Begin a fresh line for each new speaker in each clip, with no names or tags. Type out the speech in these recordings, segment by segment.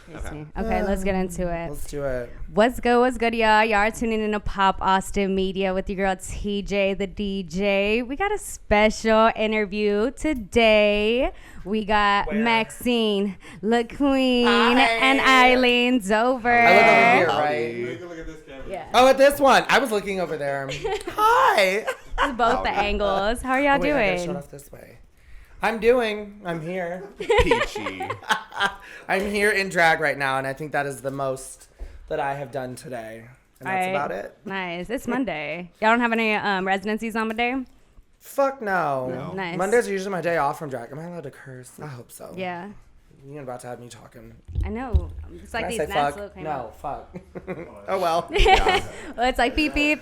Okay, let's get into it.
Let's do it.
What's good, y'all? Y'all are tuning in to Pop Austin Media with your girl TJ, the DJ. We got a special interview today. We got Maxine, Queene, and Eileen Dover.
I look over here, right?
Look at this camera.
Yeah.
Oh, at this one. I was looking over there. Hi.
Both the angles. How are y'all
Wait, I gotta
doing?
show it off this way. I'm here.
Peachy.
I'm here in drag right now, and I think that is the most that I have done today. And that's about it.
Nice. It's Monday. Y'all don't have any residencies on Monday?
Fuck no.
No.
Nice.
Mondays are usually my day off from drag. Am I allowed to curse? I hope so.
Yeah.
You're about to have me talking.
I know. It's like
Can
these
I say
gnats
fuck?
little came
No,
out.
fuck. Oh, well.
Well, it's like beep beep.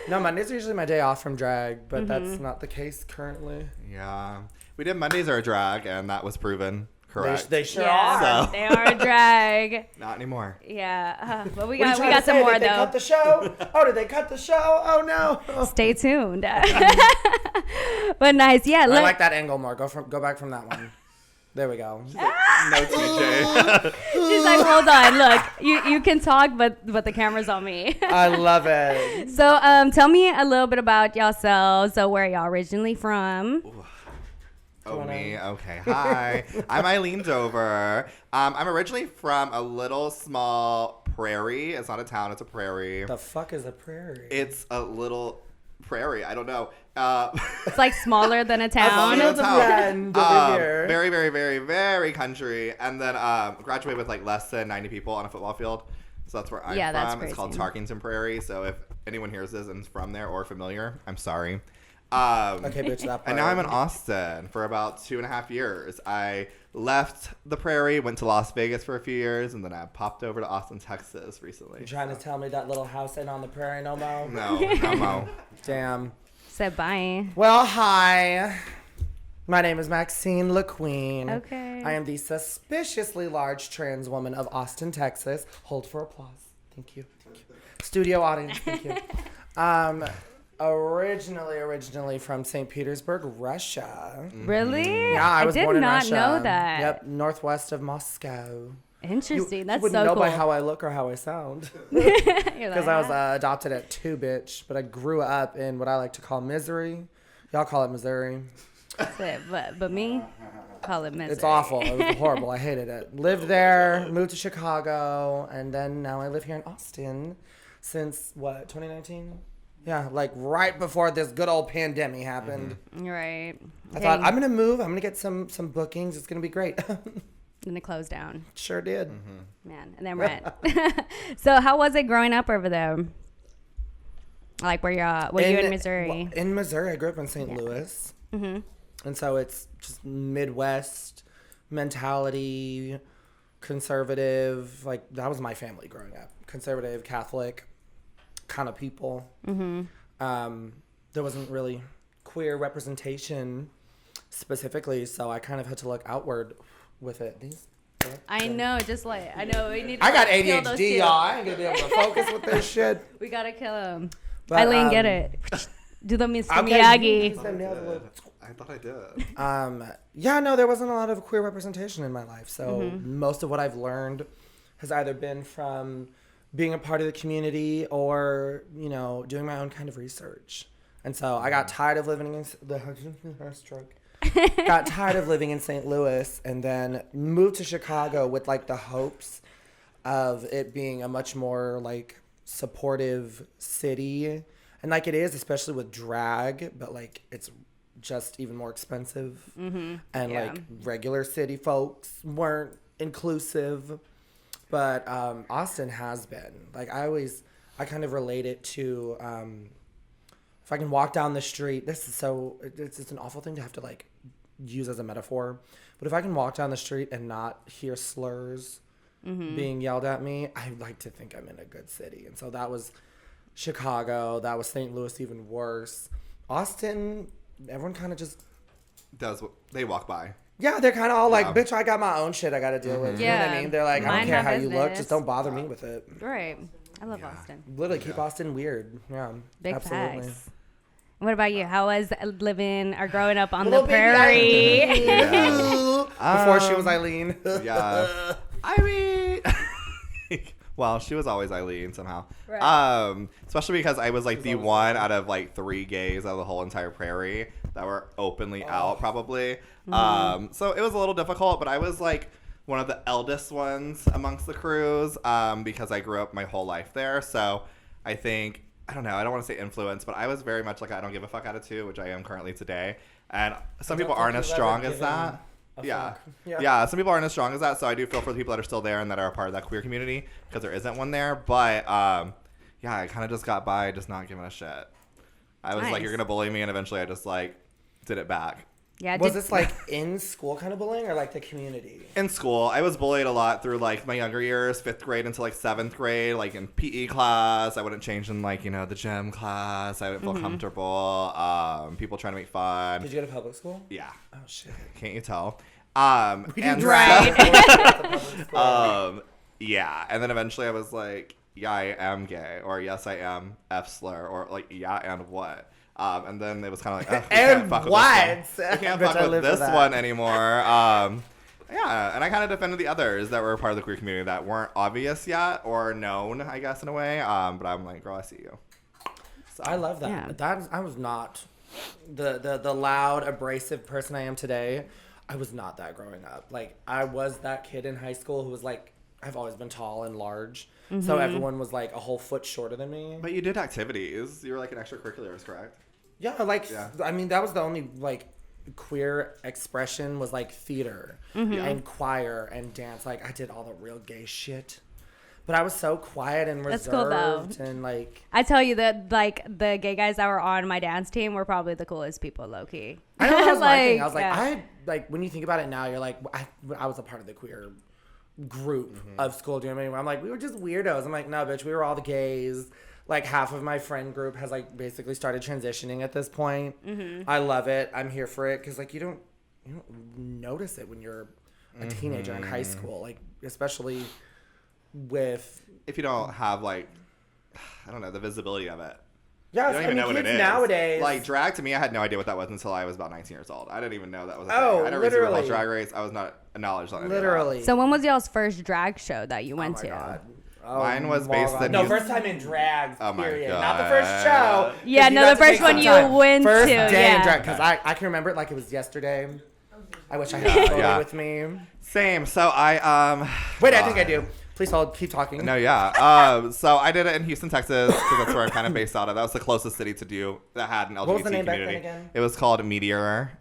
No, Mondays are usually my day off from drag, but that's not the case currently.
Yeah. We did Mondays are a drag, and that was proven correct.
They sure
Yeah,
are.
So-
they are a drag.
Not anymore.
Yeah, but we
What are you
got
trying to
some
say?
more
Did they
though.
cut the show? Oh, did they cut the show? Oh no.
Stay tuned. But nice, yeah.
I
Look,
like that angle more. Go back from that one. There we go.
No TJ.
she's like, hold on, look, you can talk, but the camera's on me.
I love it.
So, tell me a little bit about yourselves. So, where y'all originally from?
Oh, me? Okay. Hi. I'm Eileen Dover. I'm originally from a little small prairie. It's not a town. It's a prairie.
The fuck is a prairie?
It's a little prairie. I don't know.
It's like smaller than a town.
Smaller
Fields of land over here.
Very, very, very, very country. And then graduated with like less than 90 people on a football field. So that's where I'm
Yeah, that's
from. It's called
crazy.
Tarkington Prairie. So if anyone hears this and is from there or familiar, I'm sorry.
Okay, bitch, that part.
And now I'm in Austin for about 2.5 years. I left the prairie, went to Las Vegas for a few years, and then I popped over to Austin, Texas recently.
You trying to tell me that little house ain't on the prairie no more?
No, no mo.
Damn.
Said bye.
Well, hi. My name is Maxine Queene.
Okay.
I am the suspiciously large trans woman of Austin, Texas. Hold for applause. Thank you. Thank you. Studio audience, thank you. Originally from St. Petersburg, Russia.
Really?
Yeah, I was born in Russia.
did not know that.
Yep, northwest of Moscow.
Interesting. That's
you wouldn't
so
know
cool.
by how I look or how I sound.
You're like,
Because I was adopted at 2, bitch. But I grew up in what I like to call misery. Y'all call it Missouri.
That's it. But me, call it misery.
It's awful. It was horrible. I hated it. Lived there, moved to Chicago, and then now I live here in Austin since, 2019? Yeah, like right before this good old pandemic happened.
Right.
I thought, I'm going to move. I'm going to get some bookings. It's going to be great.
Then they closed down.
Sure did.
Man, and then rent. So how was it growing up over there? Like where were you in Missouri?
Well, in Missouri, I grew up in St. Louis.
Mm-hmm.
And so it's just Midwest mentality, conservative. Like, that was my family growing up. Conservative, Catholic kind of people.
Mm-hmm.
There wasn't really queer representation specifically, so I kind of had to look outward with it.
I know, just like, I know. We need to
I got
kill those
ADHD,
two.
y'all. I ain't going to be able to focus with this shit.
We got to kill him.
But,
Eileen, get it. Do the Mr.
Okay,
Miyagi.
I thought I did.
Yeah, no, there wasn't a lot of queer representation in my life. So most of what I've learned has either been from being a part of the community or, doing my own kind of research. And so I got tired of living in got tired of living in St. Louis and then moved to Chicago with like the hopes of it being a much more like supportive city. And like it is, especially with drag, but like it's just even more expensive.
Mm-hmm.
And
Yeah.
like regular city folks weren't inclusive. But Austin has been. Like I kind of relate it to if I can walk down the street, it's an awful thing to have to like use as a metaphor. But if I can walk down the street and not hear slurs being yelled at me, I like to think I'm in a good city. And so that was Chicago. That was St. Louis, even worse. Austin, everyone kind of just
They walk by.
Yeah, they're kind of all like,
Yeah.
bitch, I got my own shit I got to deal with. You know what I
Yeah.
mean? They're like, I
Mind
don't care
my
how you look.
business.
Just don't bother me with it.
Right. I love Austin.
Literally keep Austin weird. Yeah,
Big
absolutely.
facts. What about you? How was living or growing up on
Little
the
baby
prairie?
Eileen. Before she was Eileen.
Yeah. I mean, well, she was always Eileen somehow.
Right.
Especially because I was like the one out of like 3 gays out of the whole entire prairie that were openly out, probably. So it was a little difficult, but I was like one of the eldest ones amongst the crews because I grew up my whole life there. So I think, I don't know, I don't want to say influence, but I was very much like I don't give a fuck attitude, which I am currently today. And some people aren't as strong as that. Yeah, some people aren't as strong as that, so I do feel for the people that are still there and that are a part of that queer community because there isn't one there. But yeah, I kind of just got by just not giving a shit. I was like, you're gonna bully me, and eventually I just like did it back.
Yeah.
Was this like in school kind of bullying or like the community?
In school, I was bullied a lot through like my younger years, 5th grade into like 7th grade, like in PE class. I wouldn't change in like, you know, the gym class. I wouldn't feel comfortable. People trying to make fun.
Did you go to public school?
Yeah.
Oh shit.
Can't you tell?
We
and
did right.
Yeah. And then eventually I was like, yeah, I am gay, or yes, I am F slur, or like, yeah, and what? And then it was kind of like, we can't fuck with this one. We can't fuck with this one anymore. Yeah, and I kind of defended the others that were a part of the queer community that weren't obvious yet or known, I guess, in a way. But I'm like, girl, I see you. So,
I love that.
Yeah.
I was not the loud, abrasive person I am today. I was not that growing up. Like, I was that kid in high school who was like, I've always been tall and large. So everyone was like a whole foot shorter than me.
But you did activities. You were like an extracurriculars, correct?
Yeah, like, I mean, that was the only like queer expression was like theater and choir and dance. Like, I did all the real gay shit. But I was so quiet and reserved.
That's cool, though.
And like,
I tell you that like the gay guys that were on my dance team were probably the coolest people, low key.
I know that was my thing. I was like,
yeah.
I like when you think about it now, you're like, I was a part of the queer group of school. Do you know what I mean? I'm like, we were just weirdos. I'm like, no, bitch, we were all the gays. Like, half of my friend group has like basically started transitioning at this point. I love it. I'm here for it because like you don't notice it when you're a teenager in high school, like especially with
if you don't have like, I don't know, the visibility of it.
Yeah,
you don't even know what it is.
Nowadays,
like drag to me, I had no idea what that was until I was about 19 years old. I didn't even know that was a thing.
Oh,
I never
literally.
read Drag Race. I was not knowledge on it.
Literally.
So when was y'all's first drag show that you went
Oh my
to?
God. Oh,
Mine was based on
no, first time in drag.
Oh my
period.
God.
Not the first show.
Yeah,
You
no,
got
the
to
first
take
one
some
you
time.
went
first
to,
day
yeah.
in drag because I can remember it like it was yesterday. I wish I had a photo with me.
Same. So I
Wait, I think I do. Please hold. Keep talking.
No, yeah. So I did it in Houston, Texas, because that's where I'm kind of based out of. That was the closest city to do that had an LGBT
What was the name
community.
back then again?
It was called Meteor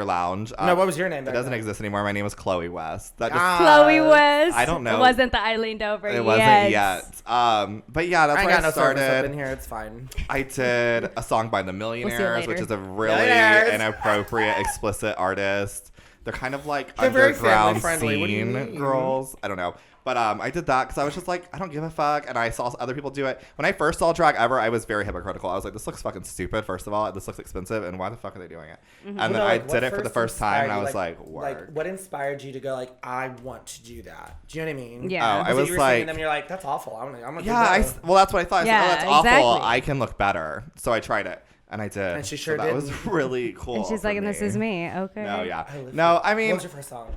Lounge.
No, what was your name
It
back
doesn't
then?
exist anymore. My name was Chloe West. That just
Chloe West.
I don't know.
It wasn't the Eileen Dover
it
yet.
wasn't yet. But yeah, that's
I
where
got
I
no service up in
started.
here. It's fine.
I did a song by the Millionaires, which
later.
is a really
Millionaires.
inappropriate, explicit artist. They're kind of like
They're very
underground
family-friendly. What do you
scene
mean?
girls. I don't know. But I did that because I was just like, I don't give a fuck. And I saw other people do it. When I first saw drag ever, I was very hypocritical. I was like, this looks fucking stupid, first of all. This looks expensive. And why the fuck are they doing it? And then I did it for the first time. And I was like, word.
Like, what inspired you to go like, I want to do that? Do you know what I mean?
Yeah.
I was
you were
like,
seeing them, you're like, that's awful. I'm gonna
yeah,
do that.
well, that's what I thought. I
Yeah,
said, oh, that's awful.
exactly.
I can look better. So I tried it. And I did.
And she sure
so that
did.
was really cool.
And she's like, and this is me. Okay.
No, yeah.
I live
No,
for it.
I mean,
What was your first song?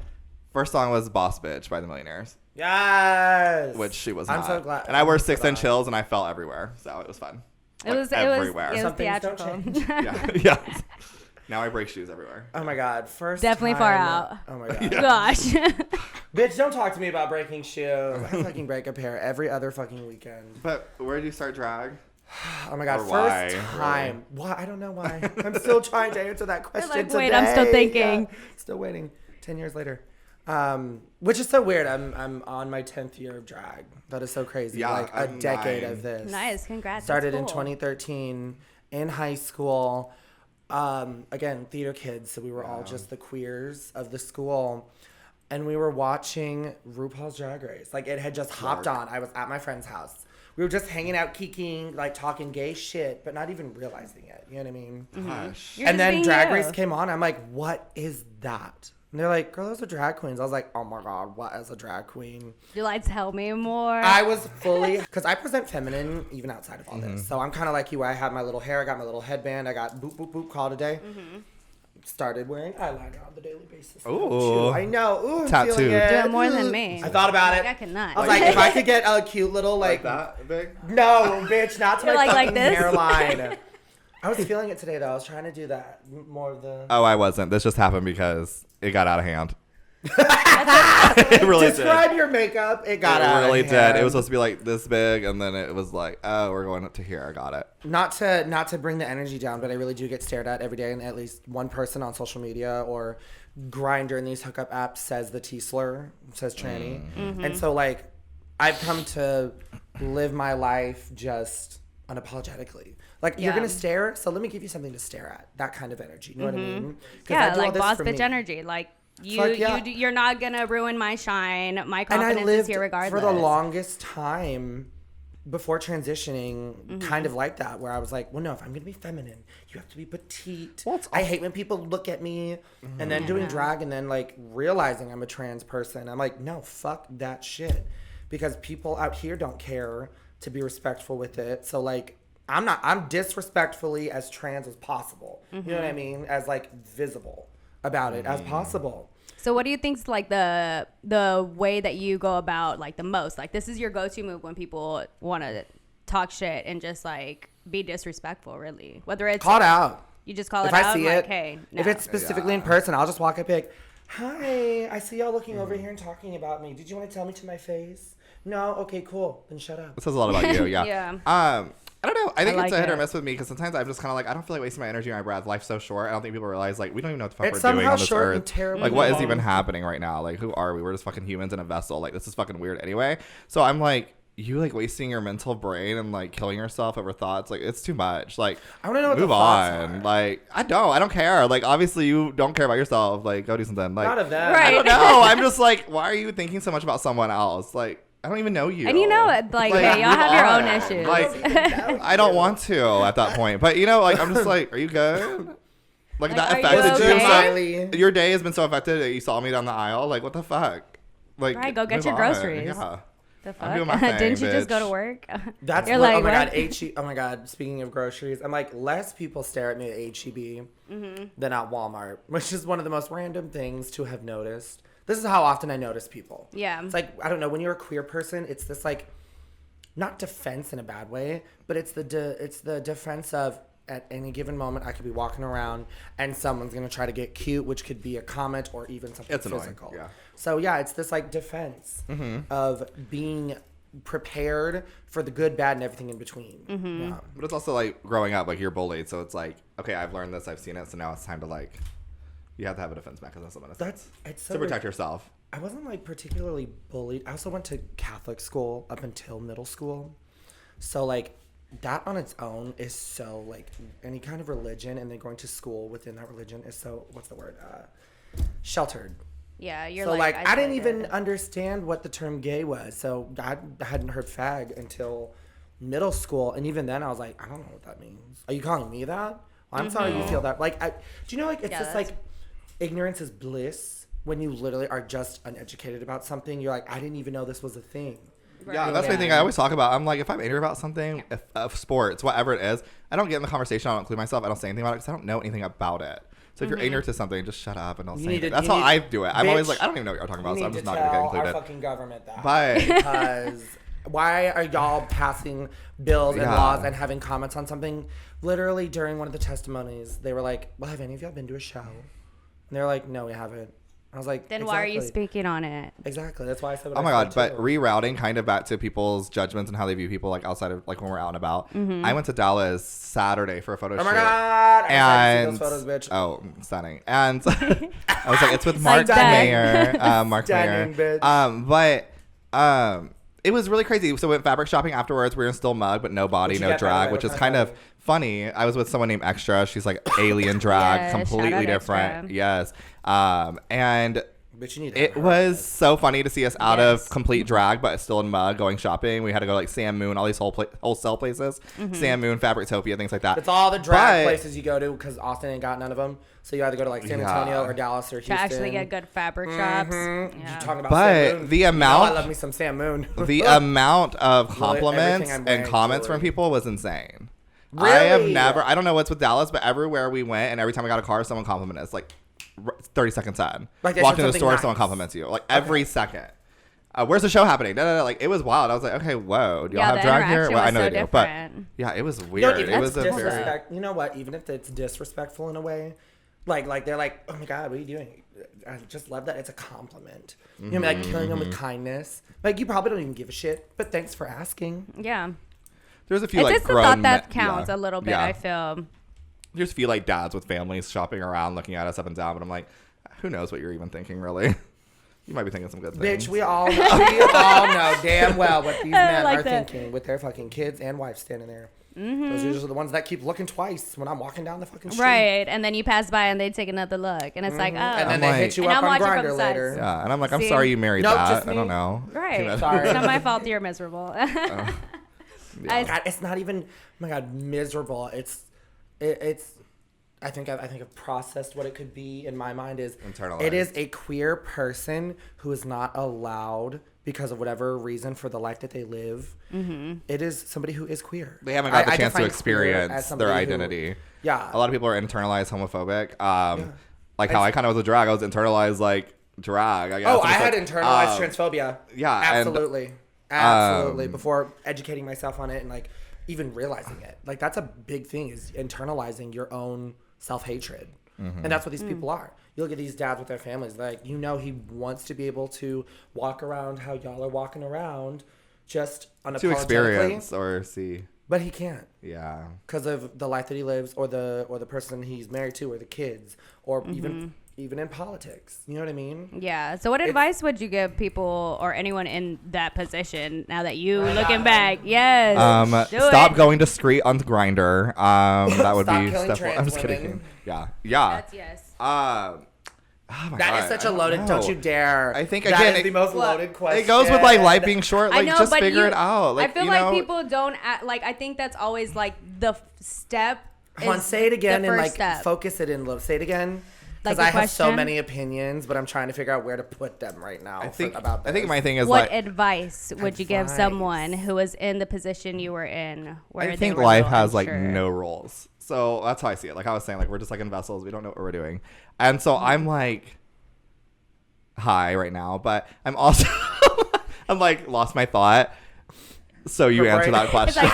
first song was Boss Bitch by the Millionaires.
Yes.
Which she was
I'm
not.
so glad.
And I wore 6-inch heels and I fell everywhere. So it was fun.
It was
everywhere.
Some things don't
theatrical.
yeah. Yeah. Now I break shoes everywhere.
Oh my God. First
Definitely
time,
far out.
Oh my God.
Gosh.
Bitch, don't talk to me about breaking shoes. I fucking break a pair every other fucking weekend.
But where did you start drag?
Oh my God.
Or
First
why,
time. Why? I don't know why. I'm still trying to answer that question
like,
today.
wait, I'm still thinking.
Yeah, still waiting. 10 years later. Which is so weird. I'm on my 10th year of drag. That is so crazy.
Yeah,
like a
I'm
decade
9.
of this.
Nice. Congrats.
Started
That's
in
cool.
2013 in high school. Again, theater kids, so we were all just the queers of the school. And we were watching RuPaul's Drag Race. Like, it had just hopped on. I was at my friend's house. We were just hanging out, kikiing, like, talking gay shit, but not even realizing it. You know what I mean?
Gosh.
You're
And
just
then
being
Drag
you.
Race came on. I'm like, what is that? And they're like, girl, those are drag queens. I was like, oh my God, what is a drag queen?
You like tell me more.
I was fully, because I present feminine even outside of all this. So I'm kind of like you. I have my little hair, I got my little headband, I got boop, boop, boop, call today. started wearing eyeliner on the daily basis.
Ooh.
I know. Ooh, I'm
Tattooed.
feeling it.
Doing more than me.
I thought about it.
I cannot.
I was like, if I could get a cute little like
that big?
No, bitch, not to my
like
fucking
this?
hairline. I was feeling it today though. I was trying to do that more of the.
Oh, I wasn't. This just happened because it got out of hand. It really
Describe
did.
your makeup. It got
It
out
really
of
did.
hand.
It was supposed to be like this big, and then it was like, oh, we're going up to here. I got it.
Not to bring the energy down, but I really do get stared at every day, and at least one person on social media or Grindr in these hookup apps says the T slur, says tranny, and so like I've come to live my life just unapologetically. Like you're gonna stare, so let me give you something to stare at. That kind of energy. You know what I mean? 'Cause I
Yeah,
do all
like
this
boss
for
bitch
me.
energy. Like
Fuck yeah.
you're not gonna ruin my shine. My
And I
confidence is
lived
here regardless.
for the longest time before transitioning, kind of like that, where I was like, well, no, if I'm gonna be feminine, you have to be petite. I hate when people look at me and then doing drag and then like realizing I'm a trans person. I'm like, no, fuck that shit, because people out here don't care to be respectful with it. So like, I'm disrespectfully as trans as possible. You know what I mean? As like visible about it as possible.
So what do you think's like the way that you go about like the most? Like this is your go-to move when people want to talk shit and just like be disrespectful, really. Whether it's
Call it out.
You just call
If
it
I
out.
see
Like,
it,
hey, no.
if it's specifically in person, I'll just walk up and be like, hi, I see y'all looking over here and talking about me. Did you want to tell me to my face? No? Okay, cool. Then shut up.
It says a lot about you. Yeah.
Yeah.
I don't know. I think
I
it's
like
a hit or
it.
miss with me because sometimes I'm just kind of like, I don't feel like wasting my energy on my breath. Life's so short. I don't think people realize like we don't even know what the fuck
It's
we're doing
somehow
on this
short and
earth.
terribly
Like what is
long.
even happening right now? Like who are we? We're just fucking humans in a vessel. Like this is fucking weird anyway. So I'm like, you like wasting your mental brain and like killing yourself over thoughts. Like it's too much. Like
I want to know what
move
the thoughts
on.
are.
Like I don't care. Like obviously you don't care about yourself. Like go do something. Like
Not of them.
Right.
I don't know. I'm just like, why are you thinking so much about someone else? Like I don't even know you.
And you know it, like, hey, y'all
move
have your own
on.
issues.
Like, I don't want to at that point. But, you know, like, I'm just like, are you good? Like, that
are you
affected you.
okay?
Smiley.
Your day has been so affected that you saw me down the aisle. Like, what the fuck? Like,
Right, go get
move
your
on.
groceries.
Yeah.
The
I'm doing my
fuck?
thing,
Didn't you just go to
bitch.
work?
That's
You're
what,
like,
oh my
what?
god, oh my god, speaking of groceries, I'm like, less people stare at me at HEB than at Walmart, which is one of the most random things to have noticed. This is how often I notice people.
Yeah.
It's like, I don't know, when you're a queer person, it's this like, not defense in a bad way, but it's the defense of at any given moment I could be walking around and someone's gonna try to get cute, which could be a comment or even something
It's annoying,
physical.
yeah.
So yeah, it's this like defense of being prepared for the good, bad, and everything in between. Yeah.
But it's also like growing up, like, you're bullied. So it's like, okay, I've learned this, I've seen it. So now it's time to like, you have to have a defense mechanism in a sense.
It's so
to protect
weird.
yourself.
I wasn't like particularly bullied. I also went to Catholic school up until middle school. So like that on its own is so like any kind of religion and then going to school within that religion is so, what's the word? Sheltered.
Yeah, you're
So like I didn't
isolated.
even understand what the term gay was. So I hadn't heard fag until middle school. And even then I was like, I don't know what that means. Are you calling me that? Well, I'm sorry you feel that. Like, do you know like it's
Yeah,
just
that's-
like ignorance is bliss when you literally are just uneducated about something. You're like, I didn't even know this was a thing.
Yeah, that's my thing I always talk about. I'm like, if I'm ignorant about something, if of sports, whatever it is, I don't get in the conversation. I don't include myself. I don't say anything about it because I don't know anything about it. So if you're ignorant to something, just shut up and don't say
need
anything.
to-
That's
you
how
need-
I do it. I'm always
Bitch,
like, I don't even know what you're talking about,
You
so I'm
need
just
to
not going to get
tell our
included.
fucking government that.
Bye.
Because why are y'all passing bills and
Yeah.
laws and having comments on something? Literally during one of the testimonies, they were like, well, have any of y'all been to a show? And they're like, no, we haven't. I was like,
Then why are you
exactly.
speaking on it?
Exactly. That's why I said what
Oh my
I
god!
said,
But
too.
rerouting kind of back to people's judgments and how they view people, like outside of like when we're out and about. I went to Dallas Saturday for a photo
Oh
shoot.
my god! I
And
see those photos, bitch.
oh, stunning! And I was like, it's with Mark
Stunning.
Mayer, Mark Mayer.
Stunning, bitch.
It was really crazy. So we went fabric shopping afterwards. We were in still mug, but no body,
What'd you
no
get, by the
drag,
way?
which
What
is
kind
kind
of
of funny. I was with someone named Extra. She's like alien drag,
Yeah, shout
completely
out
different.
Extra.
Yes. And
Bitch, you need to
it
have her
was
on
so funny to see us out
Yes.
of complete drag, but still in mug, going shopping. We had to go like Sam Moon, all these wholesale places, Sam Moon, Fabrictopia, things like that.
It's all the drag
But-
places you go to because Austin ain't got none of them. So you either go to like San
Yeah.
Antonio or Dallas or
To
Houston.
actually get good fabric shops.
You
Yeah.
talking about
But
Sam Moon.
the
You know
amount-
I love me some Sam Moon.
The amount of
Really,
compliments
everything I'm
and
wearing
comments from
jewelry.
people was insane.
Really?
I don't know what's with Dallas, but everywhere we went and every time I got a car, someone complimented us. Like 30 seconds in.
Like
Walked into the store,
nice.
someone compliments you. Like every second. Where's the show happening? No. Like it was wild. I was like, okay, whoa. Do y'all have drag here? Well, I know they do. But yeah, it was weird.
Even
it was a
disrespect. You know what? Even if it's disrespectful in a way, like they're like, oh my God, what are you doing? I just love that it's a compliment. You know what I mean? Like killing them with kindness. Like you probably don't even give a shit, but thanks for asking.
Yeah.
There's a few
it's
like
just the thought that counts a little bit. I feel.
There's a few like dads with families shopping around, looking at us up and down, but I'm like, who knows what you're even thinking, really? You might be thinking some good things.
Bitch, we all know damn well what these men are thinking with their fucking kids and wives standing there. Mm-hmm. Those are usually the ones that keep looking twice when I'm walking down the fucking street.
Right, and then you pass by and they take another look, and it's like, oh.
And then they hit you up on Grindr later.
Yeah, and I'm like, I'm sorry you married that. I don't know.
Right.
Sorry.
It's not my fault you're miserable.
Yeah.
God, it's not even, oh my God, miserable. It's. I think I've processed what it could be in my mind is
internalized.
It is a queer person who is not allowed because of whatever reason for the life that they live. Mm-hmm. It is somebody who is queer.
They haven't got the chance to experience their identity. A lot of people are internalized homophobic. Like how I kind of was a drag. I was internalized like drag. I guess.
Oh, I had internalized transphobia.
Yeah,
absolutely, absolutely. Before educating myself on it and like even realizing it, like that's a big thing is internalizing your own self-hatred. Mm-hmm. And that's what these people are. You look at these dads with their families, like, you know, he wants to be able to walk around how y'all are walking around, just unapologetically.
To experience or see.
But he can't.
Yeah.
Because of the life that he lives or the person he's married to or the kids or even in politics. You know what I mean?
Yeah. So what advice would you give people or anyone in that position now that you looking back? Yes.
Stop going discreet on Grindr. That would
Stop
be
killing
stuff.
trans
I'm just
women.
kidding. Yeah.
That's yes.
Oh my
that
God,
is such a loaded. Don't you dare!
I think
that
again
is the most loaded question.
It goes with like life being short. Like
I know,
just
but
figure it out. Like,
I feel like people don't like. I think that's always like the step.
Come on, say it again and like
step.
Focus it in. Say it again. Because
Like
I have so many opinions, but I'm trying to figure out where to put them right now.
I think
my
thing is
what advice would you give someone who was in the position you were in? Where
I think life has like no rules. So that's how I see it. Like I was saying, like we're just like in vessels. We don't know what we're doing. And so I'm like high right now, but I'm also I'm like lost my thought. So you answer that question.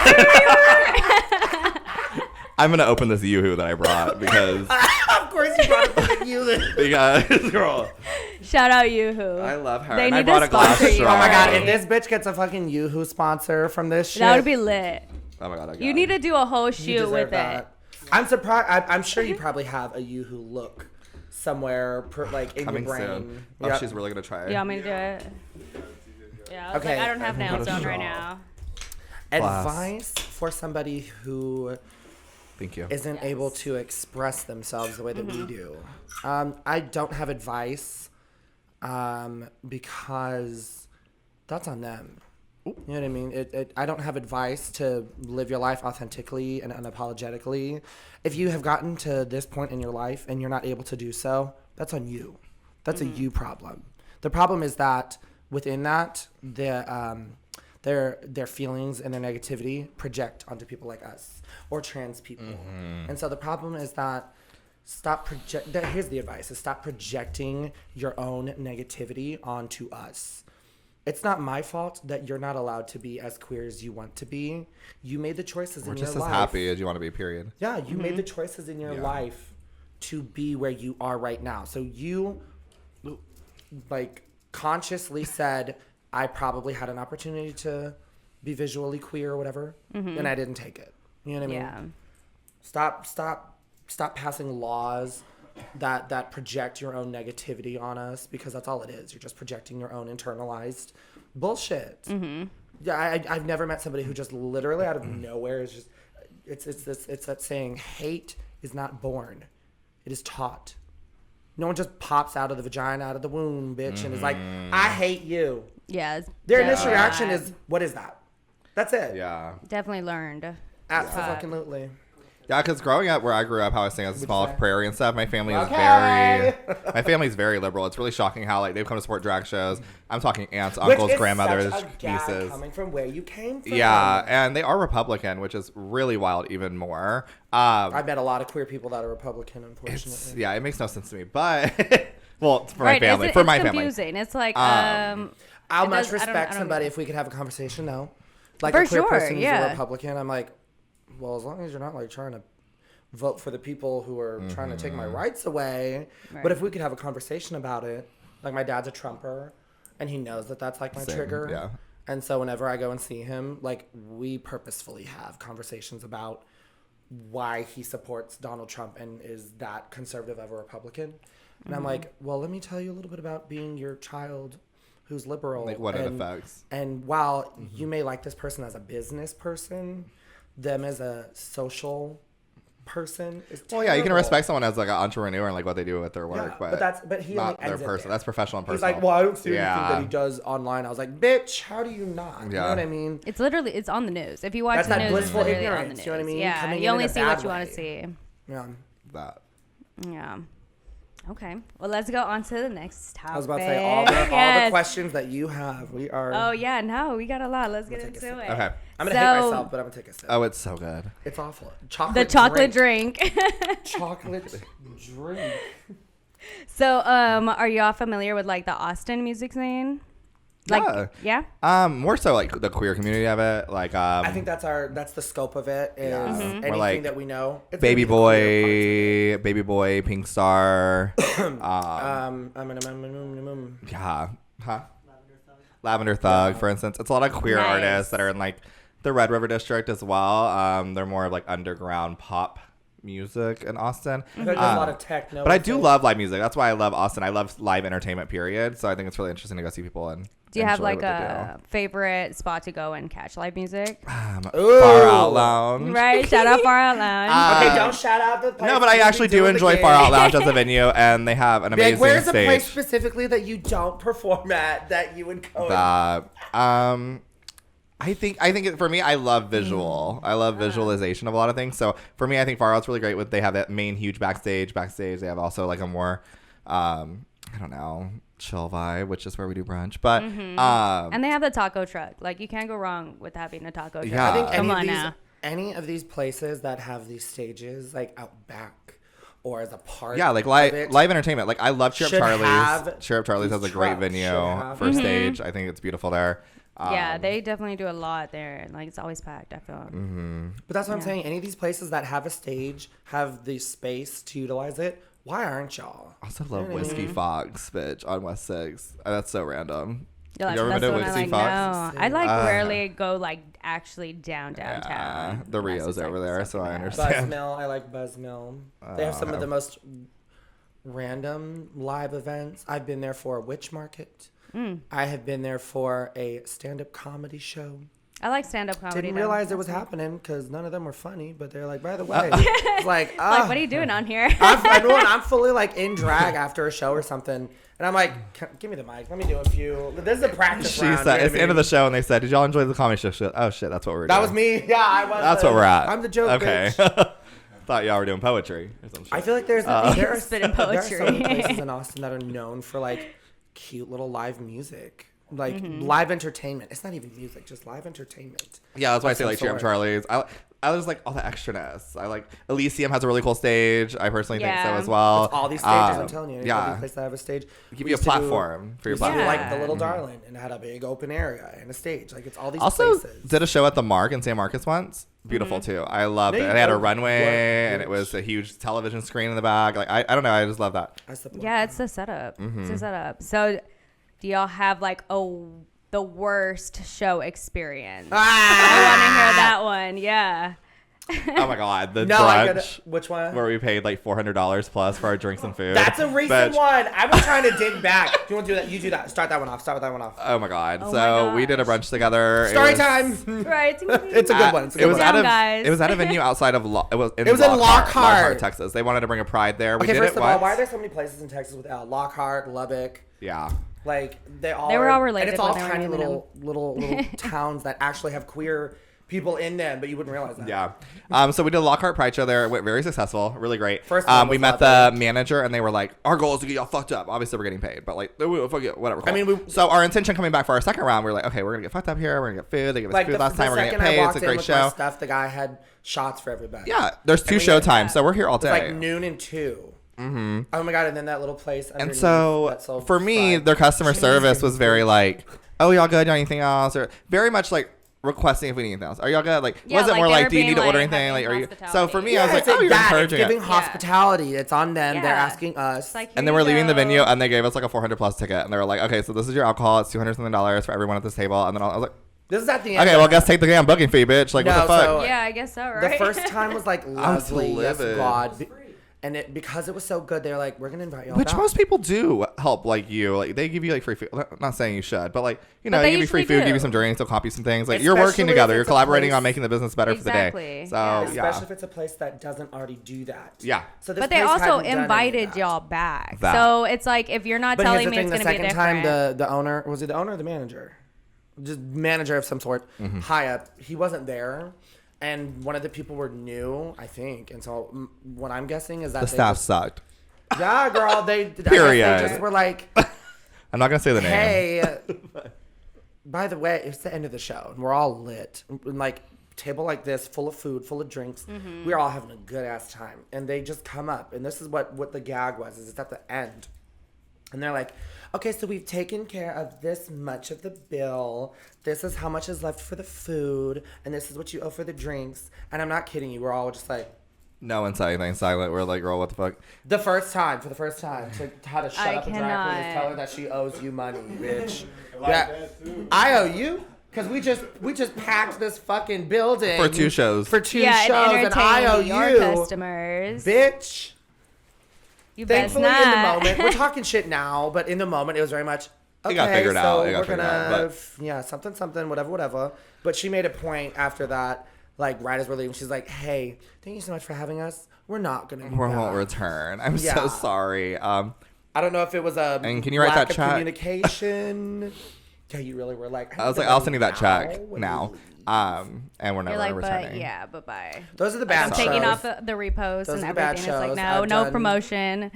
I'm gonna open this Yoo-hoo that I brought because
of course you brought a Yoo-hoo.
Because girl.
Shout out Yoo-hoo.
I love her.
They
and
need
I brought
to
a glass
sponsor you.
straw.
Oh my God, if this bitch gets a fucking Yoo-hoo sponsor from this shit.
That would be lit.
Oh my God,
you need to do a whole shoot with
that.
it.
I'm surprised. I'm sure you probably have a Yoo-hoo look somewhere, like in
coming
your brain.
Soon.
Yep.
Oh, she's really gonna try it.
You want me to do it? Yeah. I was like, I don't have nails on right now.
Advice for somebody who
Thank you.
isn't able to express themselves the way that we do. I don't have advice because that's on them. You know what I mean? I don't have advice to live your life authentically and unapologetically. If you have gotten to this point in your life and you're not able to do so, that's on you. That's a you problem. The problem is that within that, their feelings and their negativity project onto people like us or trans people. Mm-hmm. And so the problem is that here's the advice, is stop projecting your own negativity onto us. It's not my fault that you're not allowed to be as queer as you want to be. You made the choices in your life.
Or just as happy as you want to be, period.
Yeah, you made the choices in your life to be where you are right now. So you, like, consciously said, I probably had an opportunity to be visually queer or whatever, and I didn't take it. You know what I mean?
Yeah.
Stop passing laws that project your own negativity on us, because that's all it is. You're just projecting your own internalized bullshit. Mm-hmm. Yeah, I've never met somebody who just literally out of nowhere is just it's that saying, hate is not born, it is taught. No one just pops out of the vagina, out of the womb, bitch, and is like, I hate you.
Yeah.
Their initial reaction is, what is that? That's it.
Yeah.
Definitely learned.
Absolutely.
Yeah, because growing up where I grew up, how I was saying, as a small prairie and stuff, my family is my family's very liberal. It's really shocking how like they've come to support drag shows. I'm talking aunts, uncles, grandmothers, nieces.
Coming from where you came from.
Yeah, and they are Republican, which is really wild even more.
I met a lot of queer people that are Republican, unfortunately.
Yeah, it makes no sense to me, but well, for my
Right,
family,
it's
for my
confusing.
family.
It's like
I'll
it
much
does-
respect
I don't
somebody
know.
if we could have a conversation now. Like
For
a queer
sure,
person who's
yeah.
a Republican, I'm like, well, as long as you're not like trying to vote for the people who are trying to take my rights away.
Right.
But if we could have a conversation about it, like my dad's a Trumper, and he knows that that's like my
Same,
trigger.
yeah.
And so whenever I go and see him, like we purposefully have conversations about why he supports Donald Trump and is that conservative of a Republican. And I'm like, well, let me tell you a little bit about being your child who's liberal.
Like what it affects.
And while you may like this person as a business person, them as a social person is terrible.
Well, yeah, you can respect someone as like an entrepreneur and like what they do with their work,
but he
not
like
their
ends it
person.
there.
That's professional and personal.
He's like, well, I don't see anything
Yeah.
that he does online. I was like, bitch, how do you not? You know what I mean?
It's literally it's on the news. If you watch
That's
the
that
news, it's
blissful
literally on the
ignorance,
news.
you know what I mean?
Yeah,
Coming
you
in
only
a
see what
bad
you want to
way.
see.
Yeah.
that.
Yeah. Okay. Well, let's go on to the next topic.
I was about to say all the questions that you have. We are.
Oh yeah, no, we got a lot. Let's get
take a
into
sip.
it.
Okay.
I'm gonna
So-
hate myself, but I'm gonna take a sip.
Oh, it's so good.
It's awful.
The chocolate drink.
Chocolate drink.
So, are y'all familiar with like the Austin music scene? Like, yeah.
More so like the queer community of it. Like,
I think that's the scope of it. Is anything
like
that we know. It's
Baby
gonna be the queer
Boy, Pink Star.
part.
Lavender Thug, for instance. It's a lot of queer
Nice.
artists that are in like the Red River District as well. They're more of like underground pop music in Austin.
I feel like there's a lot of techno.
But I do love live music. That's why I love Austin. I love live entertainment, period. So I think it's really interesting to go see people and
Do you have
enjoy
like
what they
a favorite spot to go and catch live music?
Ooh.
Far Out Lounge.
Right. Shout out Far Out Lounge.
Okay, don't shout out the place.
No, but I actually do enjoy Far Out Lounge as a venue, and they have an amazing
Like, where's
stage.
the place specifically that you don't perform at that you would go?
I think for me, I love visual. I love visualization of a lot of things. So for me, I think Far Out's really great. They have that main huge backstage. They have also like a more, I don't know, chill vibe, which is where we do brunch. But
And they have the taco truck. Like you can't go wrong with having a taco truck.
Yeah.
I think
Come on now.
any of these places that have these stages like out back or as a part.
yeah, like
of it,
live entertainment. Like I love Cheer Up
should
Charlie's.
have
Cheer Up Charlie's has a
these
great
trucks,
venue
should have-
for stage. I think it's beautiful there.
Yeah, they definitely do a lot there. And like it's always packed, I feel.
But that's what I'm saying. Any of these places that have a stage have the space to utilize it. Why aren't y'all?
I also love Whiskey Fox, bitch, on West 6. That's so random.
You're like,
You ever
that's
been to
the one I
Whiskey
like.
Fox?
No, I like rarely go like actually downtown.
The
Unless
Rio's
it's, like,
over there, so I
something bad.
understand.
Buzzmill. I like Buzzmill. They have some of the most random live events. I've been there for a witch market. I have been there for a stand-up comedy show.
I like stand-up comedy.
Didn't
though.
realize it was happening because none of them were funny. But they're like, by the way, it's like,
Like, what are you doing on here?
I'm fully like in drag after a show or something, and I'm like, give me the mic. Let me do a few. This is a practice
She
round.
said,
you know
it's
what
the
I
end of
mean?
the show, and they said, did y'all enjoy the comedy show? She goes, oh, shit, that's what we're doing.
That was me. Yeah, I was.
That's what we're at.
I'm the joke.
Okay.
Bitch.
Thought y'all were doing poetry or some shit.
I feel like there are
Spitting
there are so many
poetry.
places in Austin that are known for like cute little live music, like live entertainment. It's not even music, just live entertainment.
Yeah, that's why I say
some
like Cheer Up
sort.
Charlie's. I just like all the extraness. I like Elysium has a really cool stage. I personally think so
Yeah.
as well.
All these stages, I'm telling you, all
Yeah.
these places that have a stage.
Give
We
you a
used to do-
platform for your
we used to do,
platform.
like the Little Darling, and it had a big open area and a stage. Like it's all these
Also,
places.
did a show at the Mark in San Marcos once. Beautiful too. I loved
There
it.
you
They had a
go.
runway,
What?
and it was a huge television screen in the back. Like I don't know. I just love that.
I support
Yeah,
that.
it's the setup. It's the setup. So, do y'all have like the worst show experience? I want to hear that one. Yeah.
Oh my god, the
No, I
brunch
gotta. Which one?
where we paid like $400 plus for our drinks and food.
That's a recent
Bitch.
one. I was trying to dig back. Do you want to do that? You do that. Start that one off. Start with that one off.
Oh my god.
Oh
So
my
we did a
gosh.
brunch together.
Story time.
Right.
It's a good one. It's a good
It was
one.
out of
guys.
it was at a venue outside of it was in
in Lockhart.
Texas. They wanted to bring a pride there. We
Okay,
did
first
it
of all,
once.
why are there so many places in Texas with Lockhart, Lubbock?
Yeah.
Like they all
They were all related
and it's all
when they were
tiny
naming
little towns that actually have queer people in them, but you wouldn't realize that.
Yeah. So we did a Lockhart Pride show there. It went very successful. Really great.
First one
we
was
met
lovely.
the manager, and they were like, our goal is to get y'all fucked up. Obviously, we're getting paid, but like, fuck it, whatever. Cool.
I mean,
so our intention coming back for our second round, we were like, okay, we're going to get fucked up here. We're going to get food. They gave us food last time. We're going to get paid. It's a great show.
Stuff, the guy had shots for everybody.
Yeah. There's 2 show times, so we're here all day.
It's like noon and 2. Mm-hmm. Oh my God. And then that little place.
And so for me, their customer service was very like, oh, y'all good? Y'all anything else? Or very much like, requesting if we need anything else. Are y'all good? Like,
Yeah,
wasn't
like
more
they
like,
were
do you
being
need to order
like
anything? Like, are you?
hospitality.
So for me, I was like, oh, you're
it's
encouraging
giving
it.
hospitality. It's on them.
Yeah.
They're asking us.
It's like,
And then we're leaving the venue, and they gave us like a $400+ ticket, and they were like, okay, so this is your alcohol. It's $200 something for everyone at this table. And then I was like,
this is at the end.
okay, well, guess take the damn booking fee, bitch. Like, what the fuck?
Yeah, I guess so, right?
The first time was like lovely. Yes,
livid.
God. And because it was so good, they're like, we're going to invite y'all
Which
back.
most people do help, like you. Like, they give you like free food. I'm not saying you should, but like, you know,
But
they
they
give you free
usually
food, give you
do.
some drinks, they'll copy some things. Like, you're working
Especially
together.
if
You're
it's a
collaborating
place-
on making the business better for the day.
Exactly.
So,
Yeah.
Especially if it's a place that doesn't already do that.
Yeah.
So this
But they
place
also
hadn't done any of
invited
that.
y'all back.
That.
So it's like, if you're not
But
telling
here's the
me
thing,
it's
the
going to be
second
different.
time, the owner, was he the owner or the manager? Just manager of some sort, high up. He wasn't there. And one of the people were new, I think. And so what I'm guessing is that
The
they
staff
just,
sucked.
yeah, girl, they
Period.
They just were like,
I'm not going to say the name.
hey, by the way, it's the end of the show. And we're all lit. And like, table like this, full of food, full of drinks. We're all having a good ass time. And they just come up. And this is what the gag was, is it's at the end. And they're like, okay, so we've taken care of this much of the bill. This is how much is left for the food. And this is what you owe for the drinks. And I'm not kidding you. We're all just like,
No one said anything silent. We're like, girl, what the fuck?
for the first time, to how to shut
I
up a drag queen is
cannot.
tell her that she owes you money, bitch. I owe you. Because we just packed this fucking building.
For 2 shows.
For 2
Yeah,
shows.
and
And I owe
entertain your
you.
customers.
Bitch.
You best
Thankfully,
not.
in the moment, we're talking shit now, but in the moment, it was very much, okay,
It got figured
so
out. It got
we're
figured
gonna,
out,
yeah, something, whatever. But she made a point after that, like, right as we're leaving, she's like, hey, thank you so much for having us. We're not gonna be
We
back.
won't return. I'm
Yeah.
so sorry.
I don't know if it was a
And can you write
lack
that
of
check?
communication. Yeah, you really were like,
I was like, I'll send you that check now. And we're
You're
never
like,
returning.
but yeah, bye.
Those are the
I'm
bad shows.
taking off the repost
Those
and
are the bad
everything. It's like,
shows.
no,
I've
no
done-
promotion.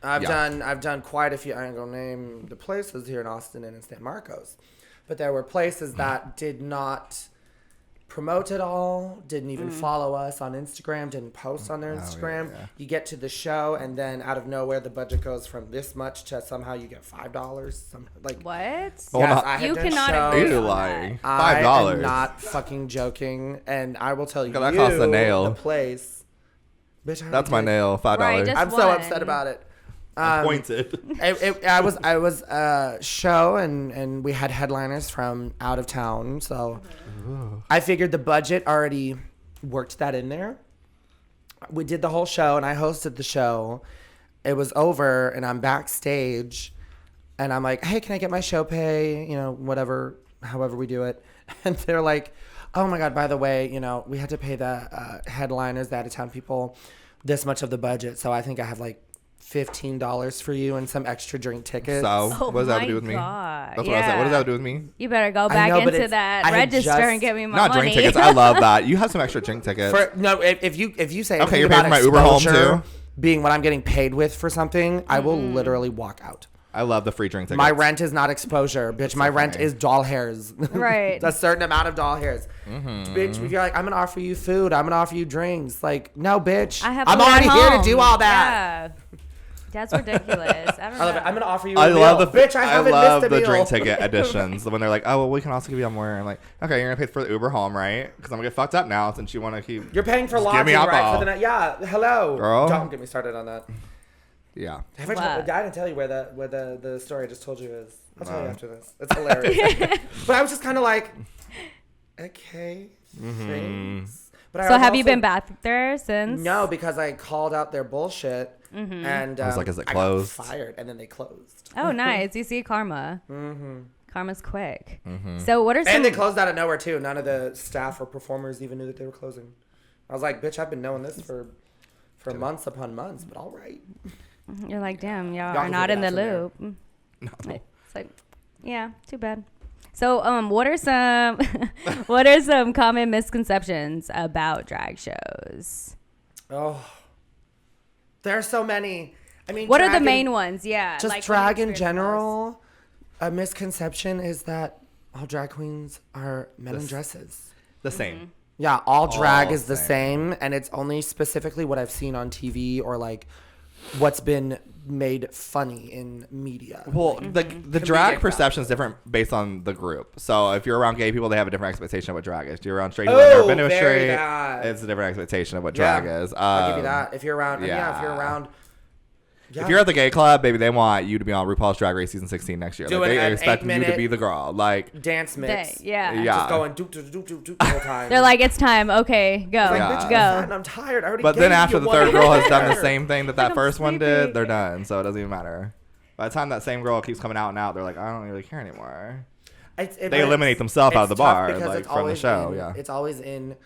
I've
Yeah.
done quite a few. I ain't gonna name the places here in Austin and in San Marcos, but there were places that did not promote at all, didn't even follow us on Instagram, didn't post on their Instagram.
yeah.
You get to the show, and then out of nowhere, the budget goes from this much to somehow you get $5. Some like
What?
Well, not-
I have
You
done
cannot
shows.
agree
You're
on
lying.
that.
I am
$5.
not fucking joking, and I will tell you,
That costs a nail.
the place. Bitch, I
That's my
already did.
nail. $5.
Right, just-
I'm so
one.
upset about it.
Pointed.
I was a show and we had headliners from out of town, so I figured the budget already worked that in there. We did the whole show and I hosted the show. It was over and I'm backstage and I'm like, hey, can I get my show pay? You know, whatever, however we do it. And they're like, oh my God, by the way, you know, we had to pay the headliners, the out of town people, this much of the budget. So I think I have like $15 for you and some extra drink tickets.
So,
Oh
what does that have to
my
do with me?
God.
That's what I said. What does that have to do with me?
You better go
I
back
know, but
into
it's-
that
I had
register
just-
and get me my
Not
money.
drink tickets. I love that. You have some extra drink tickets.
If you say
Okay,
anything
you're
about
paying for my Uber home,
exposure
too?
being what I'm getting paid with for something, I will literally walk out.
I love the free drink tickets.
My rent is not exposure, bitch. My rent
funny.
is doll hairs.
Right.
A certain amount of doll hairs. Bitch, if you're like, I'm gonna offer you food, I'm gonna offer you drinks. Like, no, bitch.
I have
I'm
food at
already here to
home.
do all that.
Yeah. That's ridiculous. I don't
I love
know.
it. I'm gonna offer you a
I
meal.
love the
bitch. I haven't
love
missed a
the
meal.
drink ticket additions when they're like, oh well, we can also give you more. I'm like, okay, you're gonna pay for the Uber home, right? Because I'm gonna get fucked up now since you want to keep.
You're paying for
Just give me
lodging, right?
alcohol.
For the night. Yeah. Hello,
Girl.
Don't get me started on that.
Yeah.
Have I,
What?
I didn't tell you where the story I just told you is. I'll tell you
No.
after this. It's hilarious. But I was just kind of like, okay, thanks. But I
So
was
have you
also-
been back there since?
No, because I called out their bullshit, and
I was like, is it
I
closed?
got fired, and then they closed.
Oh, nice. You see karma. Karma's quick. So what are some...
And they closed out of nowhere too. None of the staff or performers even knew that they were closing. I was like, bitch, I've been knowing this for months upon months, but all right.
You're like, damn, y'all
Y'all
are
can
not
figure
in
it
the
out from
loop. It's like, yeah, too bad. So, what are some what are some common misconceptions about drag shows?
Oh, there are so many. I mean,
What are the main ones? Yeah,
Just
like,
drag in general. A misconception is that all drag queens are men in dresses.
The same.
Yeah, all drag
All
is the same, and it's only specifically what I've seen on TV or like what's been made funny in media.
Well, the drag perception is different based on the group. So if you're around gay people, they have a different expectation of what drag is. If you're around straight people, they've never been to a straight, it's a different expectation of what drag is.
I'll give you that. If you're around, if you're around.
If you're at the gay club, baby, they want you to be on RuPaul's Drag Race season 16 next year. Like, they expect you to be the girl. Like
dance mix.
Just
going doop doop doop doop doop the whole time.
They're like, it's time. Okay, go.
Like, bitch,
Go.
I'm tired. I already
But
gave
then after
you
the
one
third girl has done the
hair.
same thing that
I'm
first one
sleepy.
did, they're done. So it doesn't even matter. By the time that same girl keeps coming out and out, they're like, I don't really care anymore. They eliminate themselves out of the bar, like from the show.
It's always in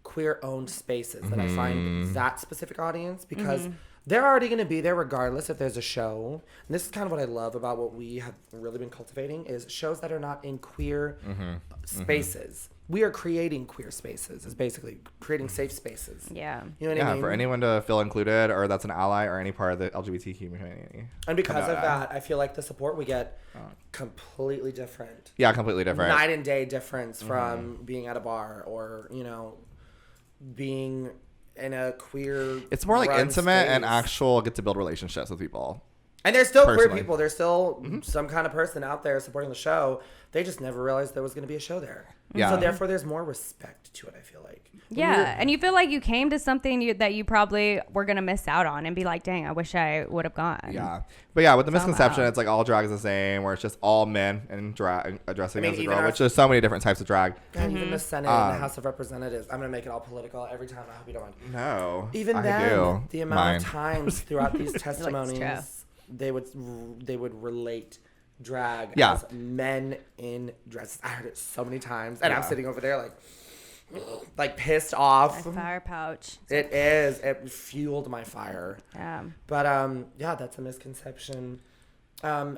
queer-owned spaces that I find that specific audience because they're already going to be there regardless if there's a show. And this is kind of what I love about what we have really been cultivating is shows that are not in queer spaces. We are creating queer spaces. It's basically creating safe spaces.
Yeah.
You know what I mean?
For anyone to feel included or that's an ally or any part of the LGBTQ community.
And because of that, I feel like the support we get completely different.
Yeah, completely different.
Night and day difference from being at a bar or, being in a queer
It's more like
run
intimate and
space.
actual get to build relationships with people.
And there's still queer
personally.
people. There's still some kind of person out there supporting the show. They just never realized there was going to be a show there.
Yeah.
So therefore, there's more respect to it, I feel like.
Yeah, and you feel like you came to something that you probably were going to miss out on and be like, dang, I wish I would have gone.
Yeah. But yeah, with the misconception,
Somehow.
it's like all drag is the same, where it's just all men and drag dressing as a
even
girl,
our-
which there's so many different types of drag.
God, even the Senate and the House of Representatives. I'm going to make it all political every time. I hope you don't mind.
No.
Even
I
then,
do.
the amount
Mine.
of times throughout these
true.
testimonies, they would relate drag
Yeah.
as men in dresses. I heard it so many times, and I'm sitting over there like pissed off.
My fire pouch.
It is. It fueled my fire.
Yeah.
But yeah, that's a misconception.
But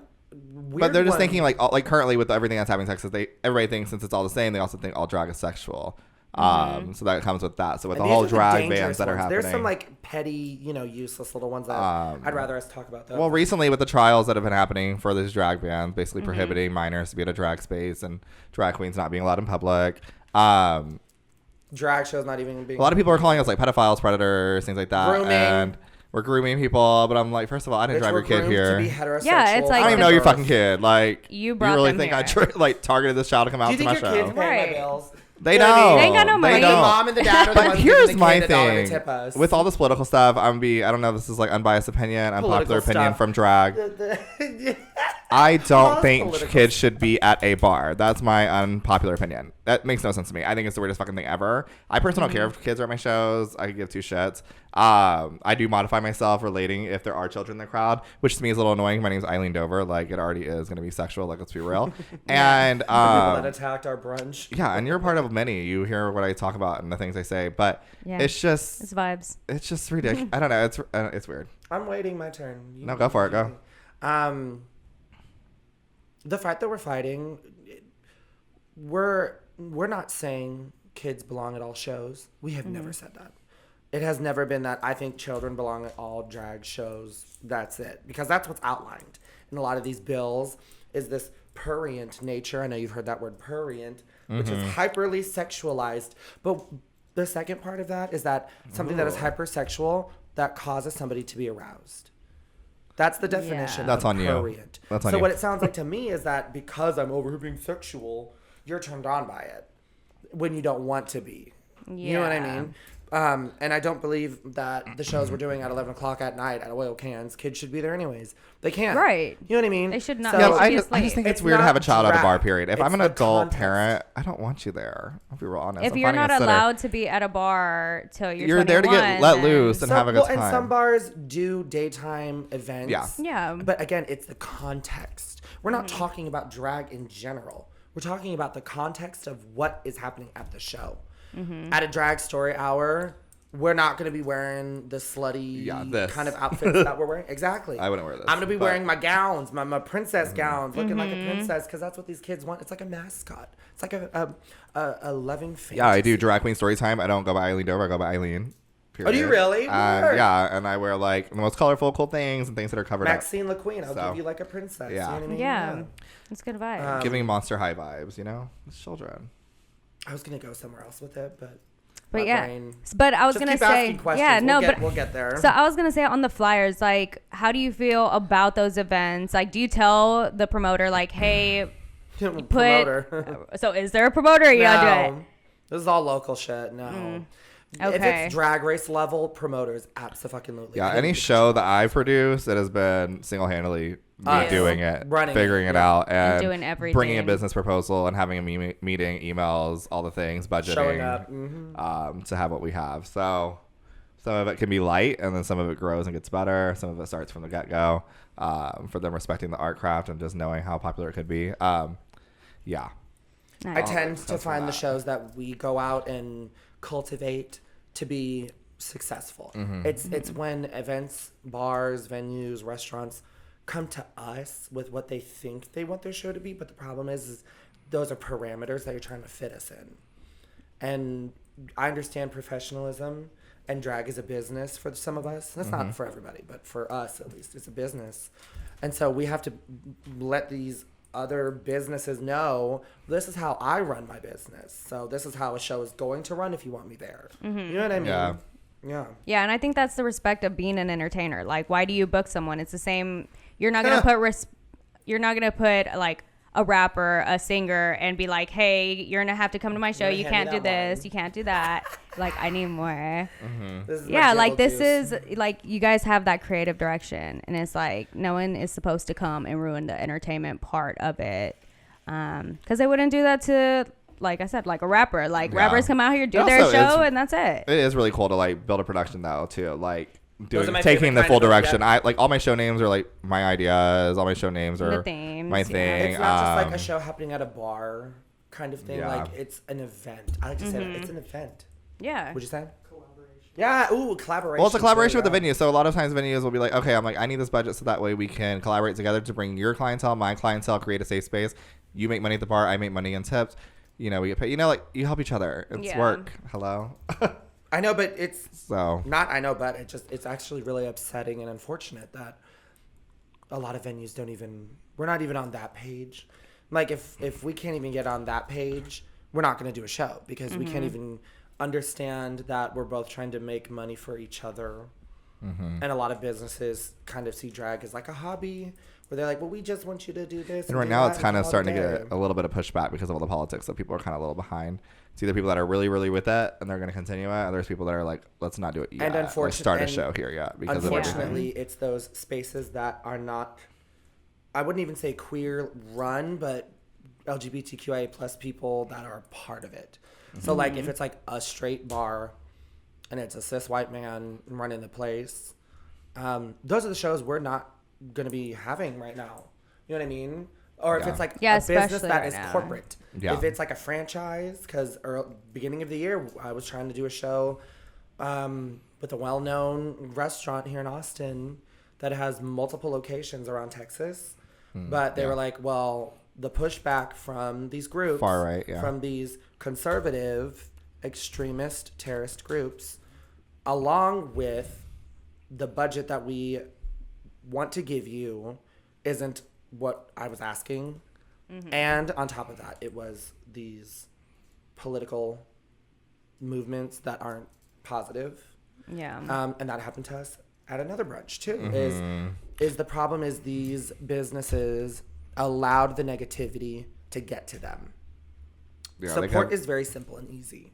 they're just thinking like currently with everything that's happening in Texas, everybody thinks since it's all the same, they also think all drag is sexual. So that comes with that. So with the whole drag bans that are happening,
there's some like petty, useless little ones that I'd rather us talk about. Those.
Well, recently with the trials that have been happening for these drag bans, basically prohibiting minors to be at a drag space and drag queens not being allowed in public.
Drag shows not even being.
A lot of people are calling us like pedophiles, predators, things like that.
Grooming.
And we're grooming people, but I'm like, first of all, I didn't drive your kid here.
To be heterosexual
Yeah, it's like
I don't even know your fucking kid. Like,
You brought
really
them
think
here.
I targeted this child to come out
Do you
to
think
my
your
show?
kids pay my
Right.
bills?
They
You know what I
don't.
mean?
They ain't got no money.
They
The
don't.
mom and the dad are the
But
ones
here's
giving the
my
kid $1 to
thing.
tip us.
With all this political stuff, I don't know if this is like unbiased opinion, unpopular
Political
opinion
stuff.
from drag. I don't
it's
think
political.
kids should be at a bar. That's my unpopular opinion. That makes no sense to me. I think it's the weirdest fucking thing ever. I personally don't care if kids are at my shows. I could give two shits. I do modify myself relating if there are children in the crowd, which to me is a little annoying. My name's Eileen Dover. Like, it already is going to be sexual. Like, let's be real. And
The people that attacked our brunch.
yeah, and you're part of many. You hear what I talk about and the things I say, but
Yeah.
it's
It's vibes.
just ridiculous. I don't know. It's weird.
I'm waiting my turn.
No, go for it. Go.
The fight that we're fighting, we're not saying kids belong at all shows. We have never said that. It has never been that I think children belong at all drag shows. That's it. Because that's what's outlined in a lot of these bills is this prurient nature. I know you've heard that word prurient, which is hyperly sexualized. But the second part of that is that something that is hypersexual that causes somebody to be aroused. That's the definition.
Yeah.
That's
of
on you.
prurient.
That's on
so
you.
what it sounds like to me is that because I'm over here being sexual, you're turned on by it when you don't want to be. You know what I
Yeah.
mean? And I don't believe that the shows we're doing at 11 o'clock at night at oil cans, kids should be there anyways. They can't.
Right.
You know what I mean?
They should not.
So,
They
Yeah,
should
I
be
just
asleep.
think it's
It's
weird to
not
have a child at a bar,
drag.
period. If
It's
I'm an
the
adult
context.
parent, I don't want you there. I'll be real honest.
If
I'm
you're
finding
not
a sitter.
allowed to be at a bar till you're
there to
21,
get let
then-
loose and have a good time.
And some bars do daytime events.
Yeah.
Yeah.
But again, it's the context. We're not talking about drag in general. We're talking about the context of what is happening at the show. At a drag story hour, we're not going to be wearing the slutty
this.
kind of outfits that we're wearing. Exactly.
I wouldn't wear this.
I'm going to be wearing my gowns, my princess gowns, looking like a princess, because that's what these kids want. It's like a mascot. It's like a loving fantasy.
Yeah, I do drag queen story time. I don't go by Eileen Dover. I go by Eileen. Period.
Oh, do you really?
Yeah, and I wear like the most colorful, cool things and things that are covered
Maxine
up.
Queene. I'll give you like a princess.
Yeah.
You know what I mean?
Yeah. It's good vibe.
Giving Monster High vibes, you know? It's children.
I was going to go somewhere else with it, but
yeah.
brain,
but I was
just
going to
keep
say,
asking questions.
yeah, no,
we'll get there.
So I was going to say on the flyers, like, how do you feel about those events? Like, do you tell the promoter, like, hey,
promoter.
So is there a promoter? You gotta do it.
This is all local shit. No.
Okay.
If it's drag race level, promoters, absolutely.
Yeah, any show that I produce, it has been single-handedly me doing it, figuring it out, and
doing everything.
Bringing a business proposal and having a meeting, emails, all the things, budgeting,
showing up,
to have what we have. So some of it can be light, and then some of it grows and gets better. Some of it starts from the get-go, for them respecting the art craft and just knowing how popular it could be. Yeah.
Nice.
I tend to find the shows that we go out and cultivate to be successful. It's when events, bars, venues, restaurants come to us with what they think they want their show to be, but the problem is those are parameters that you're trying to fit us in. And I understand professionalism, and drag is a business for some of us. That's not for everybody, but for us at least, it's a business. And so we have to let these other businesses know this is how I run my business. So this is how a show is going to run if you want me there. You know what I mean? Yeah,
and I think that's the respect of being an entertainer. Like, why do you book someone? It's the same. You're not gonna put like a rapper, a singer, and be like, hey, you're gonna have to come to my show. You can't do this. You can't do that. Like, I need more. Yeah, like this is like you guys have that creative direction, and it's like no one is supposed to come and ruin the entertainment part of it, because they wouldn't do that to, like I said, like a rapper. Like rappers come out here, do their show, and that's it.
It is really cool to like build a production though too, like taking the
favorite
full
kind of
direction. I like all my show names are like my ideas. All my show names are my thing.
It's not just like a show happening at a bar kind of thing.
Yeah.
Like it's an event. I like to say that it's an event.
Yeah.
What'd you say? Collaboration. Yeah. Ooh, collaboration.
Well, it's a collaboration with the venue. So a lot of times venues will be like, okay, I'm like, I need this budget so that way we can collaborate together to bring your clientele, my clientele, create a safe space. You make money at the bar. I make money in tips. You know, we get paid. You know, like you help each other. It's work. Hello.
I know, but it's
so
not. I know, but it's actually really upsetting and unfortunate that a lot of venues don't even. We're not even on that page. Like if we can't even get on that page, we're not going to do a show because we can't even understand that we're both trying to make money for each other. And a lot of businesses kind of see drag as like a hobby, where they're like, well, we just want you to do this.
And right now it's kind of starting to get a little bit of pushback because of all the politics, that people are kind of a little behind. It's either people that are really, really with it and they're going to continue it, and there's people that are like, let's not do it yet.
And unfortunately,
start a show here yet. Because
unfortunately, it's those spaces that are not, I wouldn't even say queer run, but LGBTQIA plus people that are part of it. So like if it's like a straight bar and it's a cis white man running the place, those are the shows we're not going to be having right now. You know what I mean? Or if it's like a business that is corporate. If it's like a franchise, because beginning of the year, I was trying to do a show with a well-known restaurant here in Austin that has multiple locations around Texas. But they were like, well, the pushback from these groups,
far right,
from these conservative, extremist, terrorist groups, along with the budget that we want to give you isn't what I was asking. And on top of that, it was these political movements that aren't positive.
Yeah.
And that happened to us at another brunch too. Is the problem is these businesses allowed the negativity to get to them. Support is very simple and easy.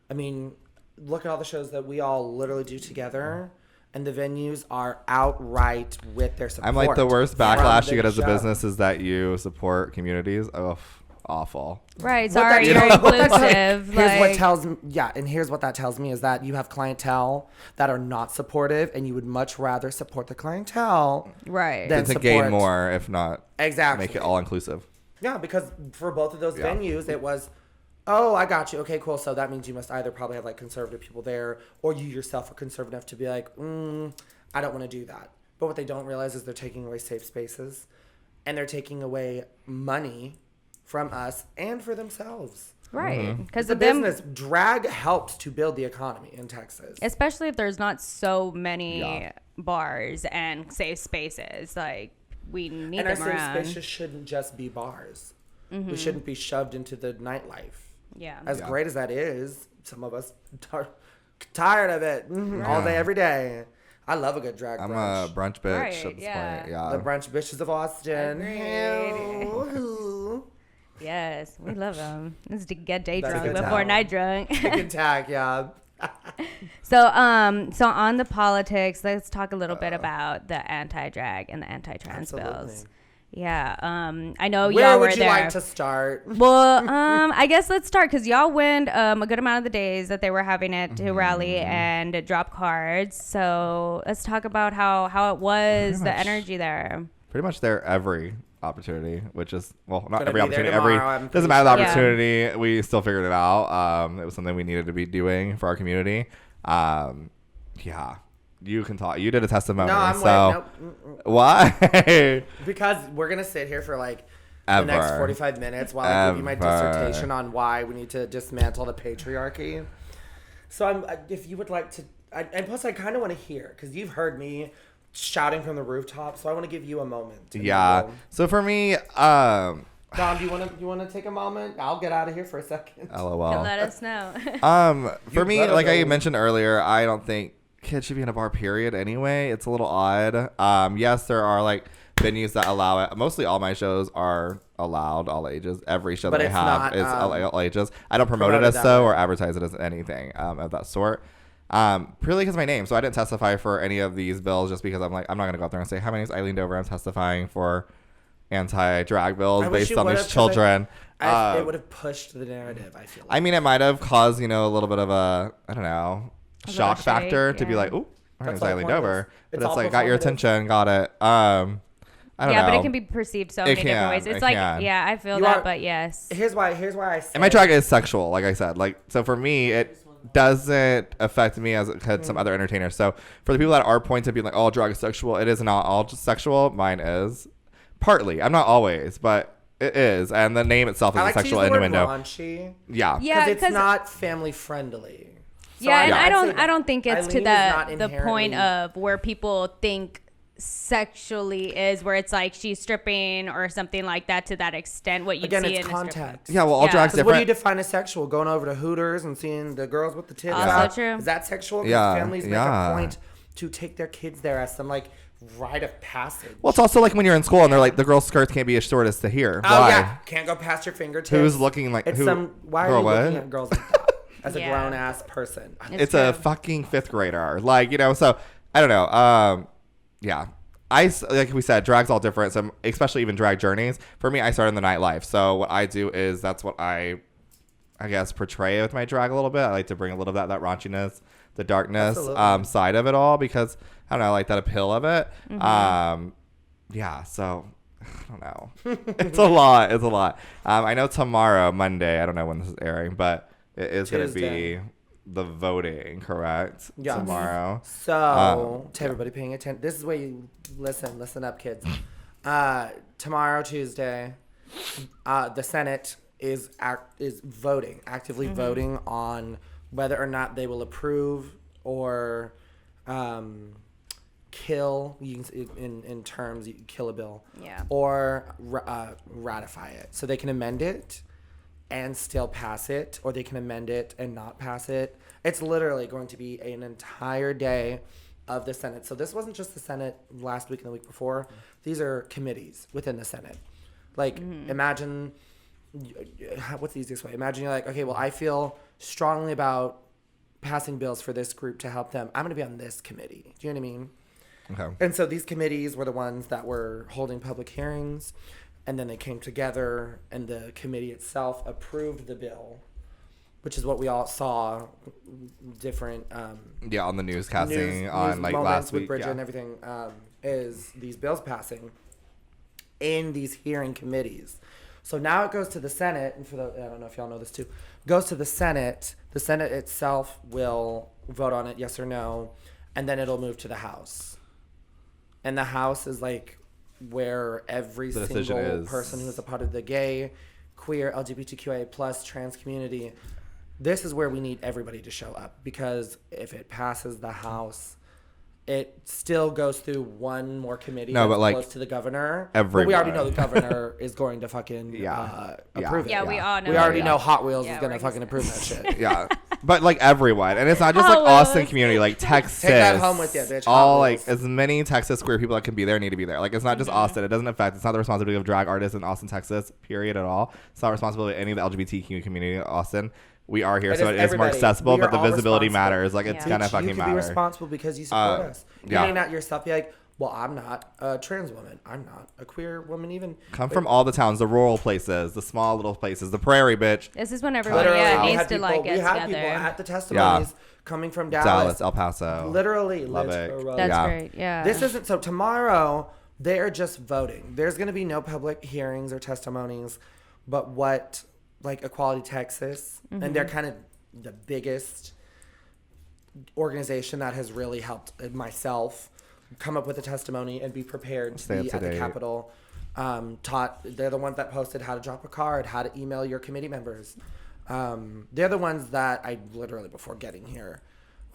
I mean, look at all the shows that we all literally do together, and the venues are outright with their support.
I'm like, the worst backlash you get as a business is that you support communities. Oh, awful.
Right. Sorry, you're inclusive.
Here's what that tells me is that you have clientele that are not supportive, and you would much rather support the clientele,
right,
than
to gain more, if not
exactly
make it all inclusive.
Yeah, because for both of those venues, it was oh, I got you. Okay, cool. So that means you must either probably have like conservative people there, or you yourself are conservative enough to be like, I don't want to do that. But what they don't realize is they're taking away safe spaces, and they're taking away money from us and for themselves.
Right. Because
the business drag helps to build the economy in Texas.
Especially if there's not so many bars and safe spaces. Like, we need them around. And our safe
spaces shouldn't just be bars. We shouldn't be shoved into the nightlife.
Yeah.
As great as that is, some of us are tired of it all day, every day. I love a good drag brunch.
I'm a brunch bitch at this point. Yeah.
The brunch bitches of Austin.
Yes, we love them. This is to get day drunk before night drunk.
Good tag, yeah.
So on the politics, let's talk a little bit about the anti-drag and the anti-trans bills. Yeah, I know y'all were there.
Where would you like to start?
Well, I guess let's start because y'all went a good amount of the days that they were having it to rally and drop cards. So let's talk about how it was, the energy there.
Pretty much there every opportunity, which is, well, not every opportunity. Doesn't matter the opportunity. We still figured it out. It was something we needed to be doing for our community. Yeah. You can talk. You did a testimony.
No, I'm
so why?
Because we're gonna sit here for like the next 45 minutes while I give you my dissertation on why we need to dismantle the patriarchy. So if you would like to, and plus I kind of want to hear because you've heard me shouting from the rooftop, so I want to give you a moment.
Yeah. So for me,
Dom, do you want to take a moment? I'll get out of here for a second.
LOL.
Let us know.
For me, like I mentioned earlier, I don't think kids should be in a bar, period. Anyway, it's a little odd. Yes, there are like venues that allow it. Mostly all my shows are allowed all ages. Every show that I have is all ages. I don't promote it as so or advertise it as anything of that sort. Purely because of my name. So I didn't testify for any of these bills just because I'm like, I'm not going to go out there and say, hi, my name's Eileen Dover. I'm testifying for anti-drag bills based on these children.
It would have pushed the narrative, I feel like.
I mean, it might have caused, a little bit of a, I don't know, shock factor to be like, ooh, her name's Eileen Dover. But it's like, got your attention, got it. I don't know.
Yeah, but it can be present so many different ways. It's like, yeah, I feel that, but yes.
Here's why I say.
And my drag is sexual, like I said. Like, so for me, it doesn't affect me as it could some other entertainers. So for the people that are pointing to being like, oh, drag is sexual, it is not all just sexual. Mine is partly. I'm not always, but it is. And the name itself is a sexual innuendo.
Raunchy.
Yeah.
Yeah, because it's not family friendly.
So yeah, and I don't think it's Eileen to the point of where people think sexually is where it's like she's stripping or something like that to that extent. What you see in
context.
Yeah, well, all drag's different.
What do you define as sexual? Going over to Hooters and seeing the girls with the tits out?
True.
Is that sexual? Yeah. Families make a point to take their kids there as some like rite of passage.
Well, it's also like when you're in school and they're like, the girl's skirts can't be as short as to here.
Oh, yeah. Can't go past your fingertips.
Who's looking like,
why are you looking at girls like that? As a grown ass person.
It's a fucking fifth grader. Like, so I don't know. Yeah. Like we said, drag's all different. So especially even drag journeys. For me, I started in the nightlife. So what I do is that's what I guess portray with my drag a little bit. I like to bring a little bit of that raunchiness, the darkness side of it all because I don't know, I like that appeal of it. Mm-hmm. Yeah. So I don't know. It's a lot. It's a lot. I know tomorrow, Monday, I don't know when this is airing, but it is going to be the voting, correct?
Yes.
Tomorrow.
So, to everybody paying attention, this is where you listen up, kids. Tomorrow, Tuesday, the Senate is actively voting on whether or not they will approve or kill, in terms, you kill a bill, or ratify it. So they can amend it and still pass it, or they can amend it and not pass it. It's literally going to be an entire day of the Senate. So this wasn't just the Senate last week and the week before. These are committees within the Senate. Like, imagine, what's the easiest way? Imagine you're like, okay, well, I feel strongly about passing bills for this group to help them. I'm going to be on this committee. Do you know what I mean?
Okay.
And so these committees were the ones that were holding public hearings. And then they came together, and the committee itself approved the bill, which is what we all saw. Different on
the newscasting on like last week,
with Bridget and everything, is these bills passing in these hearing committees. So now it goes to the Senate, and I don't know if y'all know this too, goes to the Senate. The Senate itself will vote on it, yes or no, and then it'll move to the House. And the House is like where every single person who's a part of the gay, queer, LGBTQIA plus, trans community, this is where we need everybody to show up, because if it passes the House, it still goes through one more committee close to the governor. But we already know the governor is going to fucking approve it.
Yeah, we all know.
We already know Hot Wheels is going to fucking approve that shit.
Yeah. But like everyone, and it's not just like Austin community, like Texas.
Take that home with you, bitch.
All like as many Texas queer people that can be there need to be there. Like it's not just Austin. It doesn't affect. It's not the responsibility of drag artists in Austin, Texas. Period at all. It's not responsibility of any of the LGBTQ community in Austin. We are here, so it is more accessible, but the visibility matters. Like it's gonna fucking matter.
You can be responsible because you support us. You may not yourself be like, well, I'm not a trans woman. I'm not a queer woman even.
Come from all the towns, the rural places, the small little places, the prairie, bitch.
This is when everyone needs to like get together. We had people
at the testimonies coming from Dallas,
El Paso.
Literally.
That's great. Yeah.
This isn't, so tomorrow they are just voting. There's going to be no public hearings or testimonies, but what, like Equality Texas, and they're kind of the biggest organization that has really helped myself come up with a testimony and be prepared to be at the Capitol. They're the ones that posted how to drop a card, how to email your committee members. They're the ones that I literally, before getting here,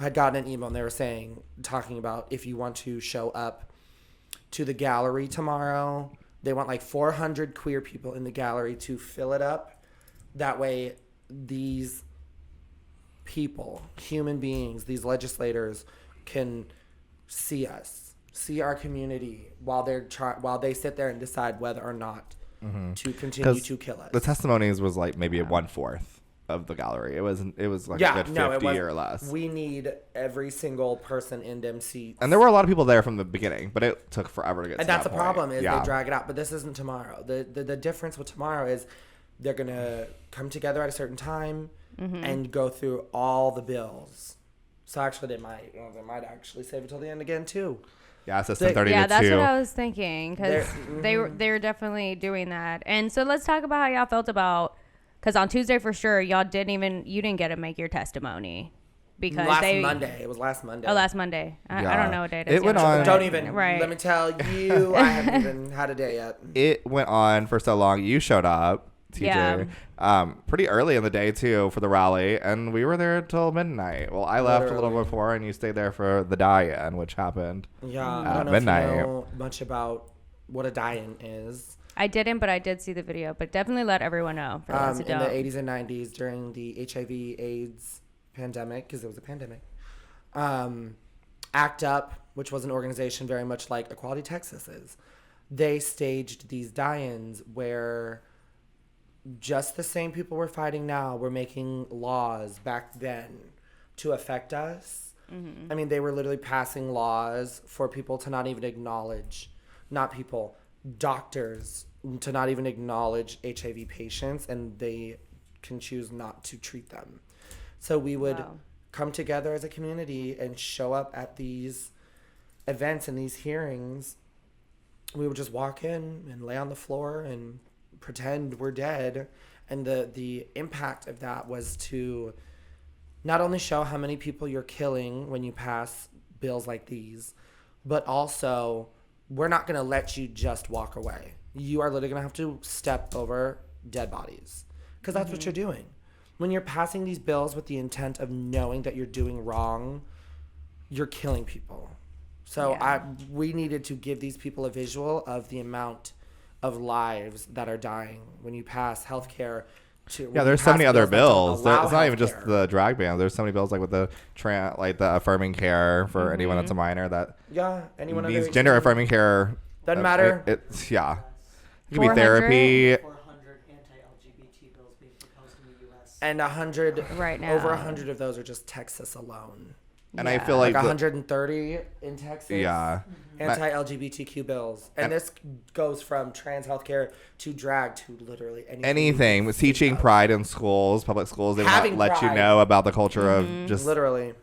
had gotten an email and they were talking about if you want to show up to the gallery tomorrow, they want like 400 queer people in the gallery to fill it up. That way these people, human beings, these legislators can see us, see our community while they sit there and decide whether or not to continue to kill us.
The testimonies was like maybe 1/4 of the gallery. It was like a good 50 or less.
We need every single person in them seats.
And there were a lot of people there from the beginning, but it took forever to get to that point.
And that's the problem is they drag it out. But this isn't tomorrow. The difference with tomorrow is they're going to come together at a certain time and go through all the bills. So actually they might actually save it till the end again too.
Yeah, so 10:30
yeah,
to
that's
2.
what I was thinking, because they're definitely doing that. And so let's talk about how y'all felt about, because on Tuesday for sure you didn't get to make your testimony because
Monday. It was last Monday.
Oh, last Monday. I don't know what day it is.
It went on.
Don't even. Right. Let me tell you, I haven't even had a day yet.
It went on for so long. You showed up, TJ, pretty early in the day too for the rally, and we were there till midnight. Well, I left a little before, and you stayed there for the die-in, which happened.
Yeah, I don't know
midnight.
If you know much about what a die-in is.
I didn't, but I did see the video. But definitely let everyone know. For those who
in the 80s and 90s during the HIV/AIDS pandemic, because it was a pandemic, ACT UP, which was an organization very much like Equality Texas is, they staged these die-ins where just the same people we're fighting now were making laws back then to affect us. Mm-hmm. I mean, they were literally passing laws for people to not even acknowledge, doctors to not even acknowledge HIV patients, and they can choose not to treat them. So we would come together as a community and show up at these events and these hearings. We would just walk in and lay on the floor and pretend we're dead. And the impact of that was to not only show how many people you're killing when you pass bills like these, but also we're not going to let you just walk away. You are literally going to have to step over dead bodies, because that's what you're doing. When you're passing these bills with the intent of knowing that you're doing wrong, you're killing people. So we needed to give these people a visual of the amount of lives that are dying when you pass healthcare.
There's so many other bills. It's not even just the drag ban. There's so many bills like with the the affirming care for anyone that's a minor that
anyone
needs gender affirming care.
Doesn't matter.
It could be therapy.
400 anti-LGBT bills being proposed in the U.S.
And 100
right now.
Over 100 of those are just Texas alone.
And I feel like
130 in Texas.
Yeah.
Anti-LGBTQ bills. And this goes from trans healthcare to drag to literally
anything. With teaching pride in schools, public schools, they will not let you know about the culture of just
literally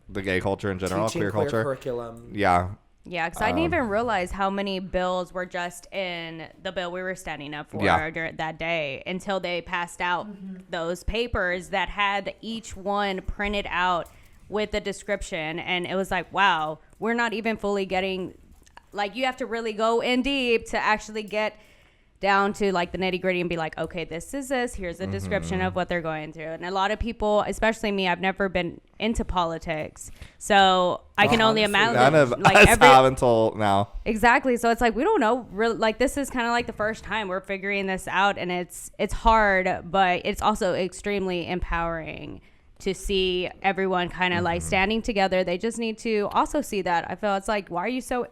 the gay culture in general,
teaching
queer culture.
curriculum.
Yeah.
Yeah, because I didn't even realize how many bills were just in the bill we were standing up for during that day until they passed out those papers that had each one printed out with a description. And it was like, wow, we're not even fully getting, like, you have to really go in deep to actually get down to like the nitty gritty and be like, okay, this is this. Here's a description of what they're going through. And a lot of people, especially me, I've never been into politics, so I can only imagine.
None of
like
us have until now.
Exactly. So it's like we don't know. Really, like this is kind of like the first time we're figuring this out, and it's hard, but it's also extremely empowering to see everyone kind of like standing together. They just need to also see that. I feel it's like, why are you so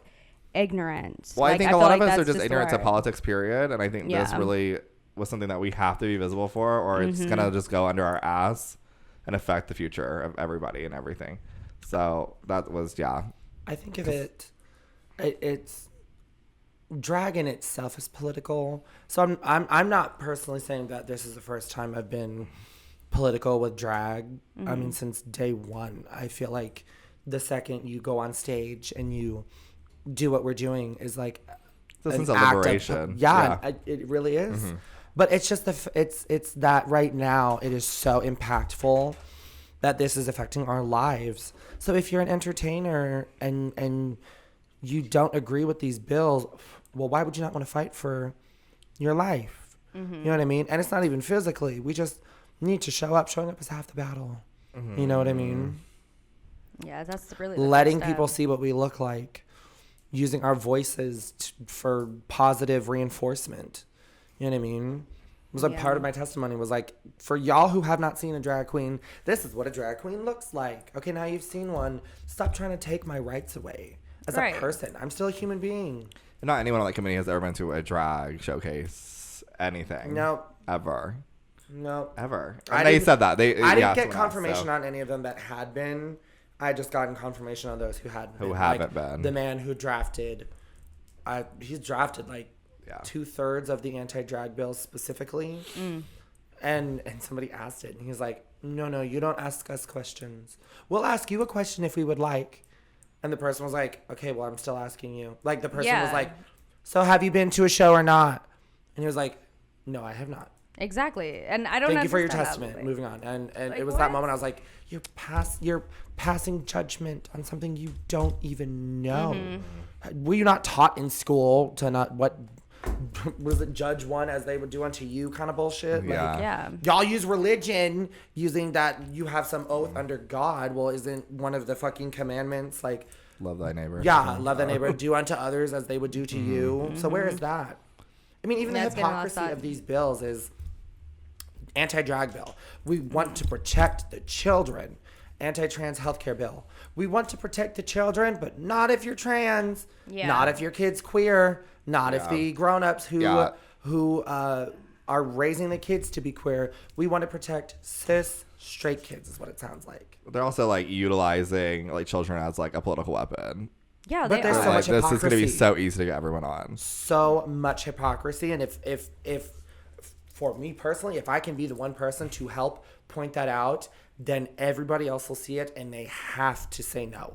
ignorant?
Well,
like,
I think a lot of us
that's
are just ignorant to
hard.
politics, period. And I think this really was something that we have to be visible for, or it's going to just go under our ass and affect the future of everybody and everything. So that was,
I think of it's drag in itself is political. So I'm not personally saying that this is the first time I've been political with drag. I mean, since day one, I feel like the second you go on stage and you do what we're doing is like
this is a liberation.
It really is. But it's just it's that right now it is so impactful that this is affecting our lives. So if you're an entertainer and you don't agree with these bills, well, why would you not want to fight for your life? You know what I mean? And it's not even physically. We just need to show up. Showing up is half the battle. You know what I mean?
Yeah, that's really the
letting
first
people
step.
see what we look like, using our voices for positive reinforcement. You know what I mean? It was like part of my testimony was like, for y'all who have not seen a drag queen, this is what a drag queen looks like. Okay, now you've seen one. Stop trying to take my rights away as a person. I'm still a human being.
And not anyone on that committee has ever been to a drag showcase, anything.
No.
Ever.
No.
Ever. And they said that.
I didn't get confirmation on any of them that had been. I just gotten confirmation on those who hadn't been.
Who haven't
like,
been.
The man who drafted, he's drafted like 2/3 of the anti-drag bills specifically. And somebody asked it, and he was like, no, you don't ask us questions. We'll ask you a question if we would like. And the person was like, okay, well, I'm still asking you. Like, the person was like, so have you been to a show or not? And he was like, no, I have not.
Exactly. And I don't
Thank you for your
understand that.
testament. Moving on. And
Like,
it was that moment I was like, you're passing judgment on something you don't even know. Were you not taught in school to not what was it judge one as they would do unto you kind of bullshit?
Yeah.
Like, y'all use religion using that you have some oath under God. Well, isn't one of the fucking commandments like
love thy neighbor?
Yeah, love thy neighbor. Do unto others as they would do to you. So where is that? I mean, even the hypocrisy of these bills is anti-drag bill. We want to protect the children. Anti-trans healthcare bill. We want to protect the children, but not if you're trans. Not if your kid's queer. Not if the grown-ups who are raising the kids to be queer. We want to protect cis straight kids is what it sounds like.
They're also like utilizing like children as like a political weapon.
Yeah,
but there's so much
this
hypocrisy.
is going to be so easy to get everyone on.
So much hypocrisy, and if for me personally, if I can be the one person to help point that out, then everybody else will see it, and they have to say no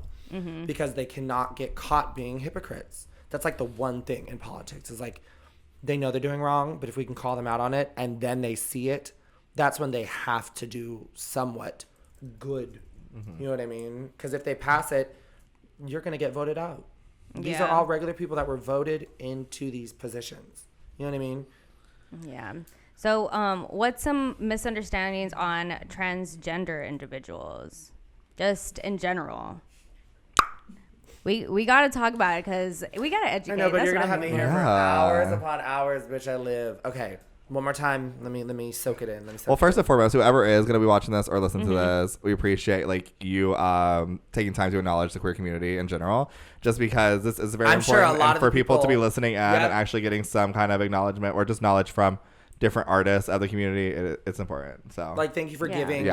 because they cannot get caught being hypocrites. That's like the one thing in politics is like they know they're doing wrong, but if we can call them out on it and then they see it, that's when they have to do somewhat good. You know what I mean? Because if they pass it, you're going to get voted out. These are all regular people that were voted into these positions. You know what I mean?
Yeah. So what's some misunderstandings on transgender individuals? Just in general. We got to talk about it because we got to educate.
I know, but
That's
you're
what
going to
I'm
have me
here
here
for.
for hours upon hours, bitch, I live. Okay. One more time. Let me soak it in.
Well, first and foremost, whoever is going to be watching this or listening to this, we appreciate like you taking time to acknowledge the queer community in general, just because this is very important
sure a lot
and
of
for
the
people to
people-
be listening in and actually getting some kind of acknowledgement or just knowledge from different artists of the community. It's important. So
like, thank you for giving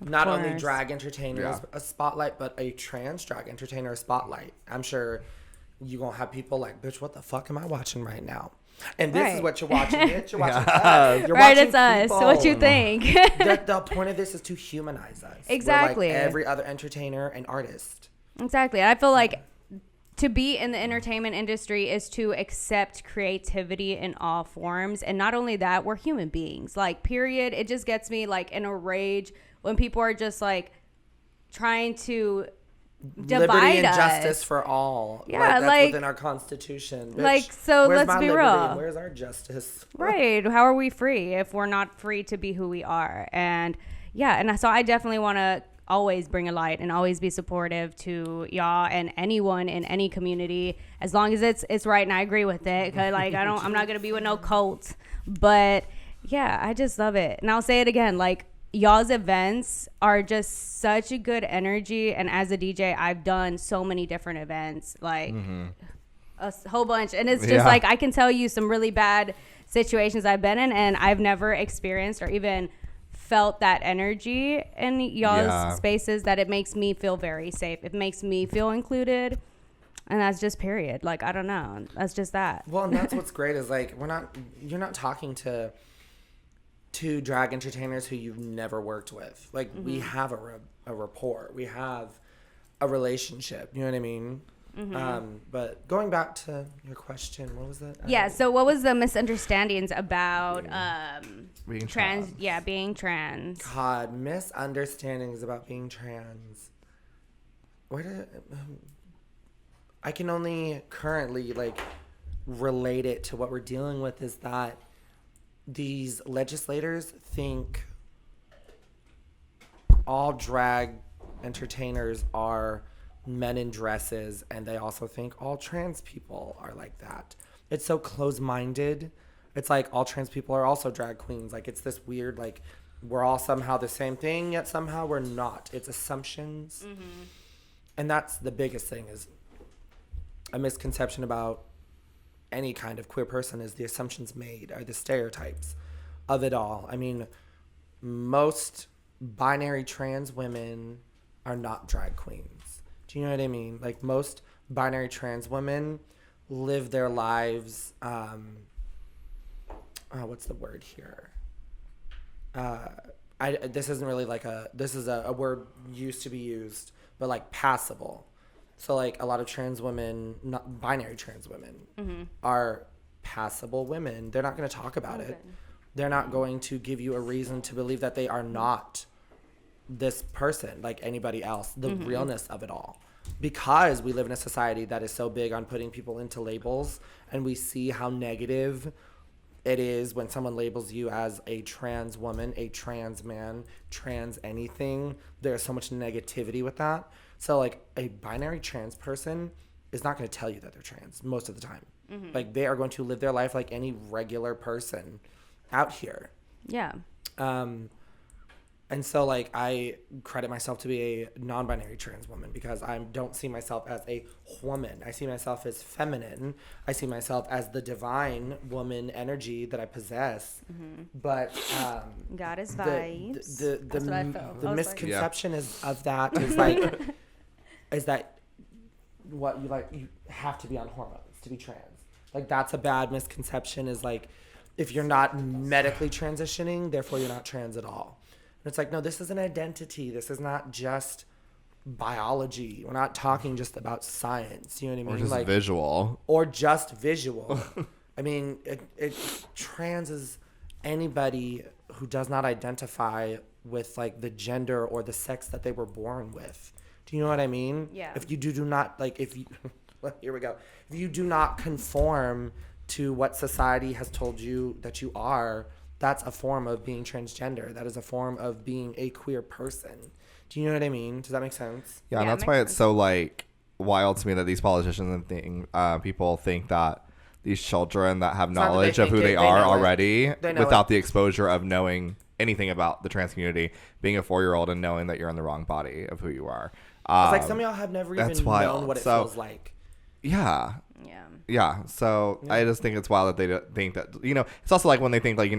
not only drag entertainers a spotlight, but a trans drag entertainer a spotlight. I'm sure you gonna have people like, bitch, what the fuck am I watching right now? And this is what you're watching, bitch. You're watching us. You're watching
it's us. So what you think?
The point of this is to humanize us.
Exactly.
We're like every other entertainer and artist.
Exactly. I feel like to be in the entertainment industry is to accept creativity in all forms. And not only that, we're human beings. Like, period. It just gets me like in a rage when people are just like trying to divide
liberty and
us.
justice for all.
Yeah,
that's
like
within our Constitution. Bitch,
like, so
where's
let's
my
be
liberty
real.
and where's our justice?
Right. How are we free if we're not free to be who we are? And yeah, and so I definitely want to always bring a light and always be supportive to y'all and anyone in any community, as long as it's right. And I agree with it, because like I'm not gonna be with no cult. But yeah, I just love it. And I'll say it again, like, y'all's events are just such a good energy. And as a DJ, I've done so many different events, like a whole bunch. And it's just like, I can tell you some really bad situations I've been in, and I've never experienced or even felt that energy in y'all's spaces, that it makes me feel very safe. It makes me feel included. And that's just period. Like, I don't know. That's just that.
Well, and that's what's great is like, you're not talking to drag entertainers who you've never worked with. Like, we have a rapport. We have a relationship. You know what I mean? But going back to your question, what was that?
Yeah. So what was the misunderstandings about
being
trans? Yeah, being trans.
God, misunderstandings about being trans. I can only currently like relate it to what we're dealing with, is that these legislators think all drag entertainers are men in dresses, and they also think all trans people are like that. It's so close-minded. It's like all trans people are also drag queens. Like, it's this weird, like, we're all somehow the same thing, yet somehow we're not. It's assumptions. And that's the biggest thing, is a misconception about any kind of queer person, is the assumptions made, are the stereotypes of it all. I mean, most binary trans women are not drag queens. Do you know what I mean? Like, most binary trans women live their lives, what's the word here? This isn't really like this is a word used to be used, but like passable. So like a lot of trans women, not binary trans women, are passable women. They're not going to talk about it. They're not going to give you a reason to believe that they are not this person like anybody else, the realness of it all. Because we live in a society that is so big on putting people into labels, and we see how negative it is when someone labels you as a trans woman, a trans man, trans anything. There's so much negativity with that. So like a binary trans person is not going to tell you that they're trans most of the time. Like, they are going to live their life like any regular person out here.
Yeah.
And so, like, I credit myself to be a non-binary trans woman, because I don't see myself as a woman. I see myself as feminine. I see myself as the divine woman energy that I possess. But
God is vibes. That's what I felt.
The misconception is of that is like is that what you have to be on hormones to be trans. Like, that's a bad misconception, is like, if you're not medically transitioning, therefore you're not trans at all. And it's like, no, this is an identity. This is not just biology. We're not talking just about science. You know what I mean?
Or just
like,
visual.
Or just visual. I mean, trans is anybody who does not identify with like the gender or the sex that they were born with. Do you know what I mean?
Yeah.
If you do not, like, here we go. If you do not conform to what society has told you that you are, that's a form of being transgender. That is a form of being a queer person. Do you know what I mean? Does that make sense?
Yeah, and that's why it's so like wild to me that these politicians and people think that these children that have knowledge of who they are already, without the exposure of knowing anything about the trans community, being a 4-year-old and knowing that you're in the wrong body of who you are.
It's like some of y'all have never even known what it feels like.
Yeah.
Yeah.
So I just think it's wild that they think that, it's also like when they think like,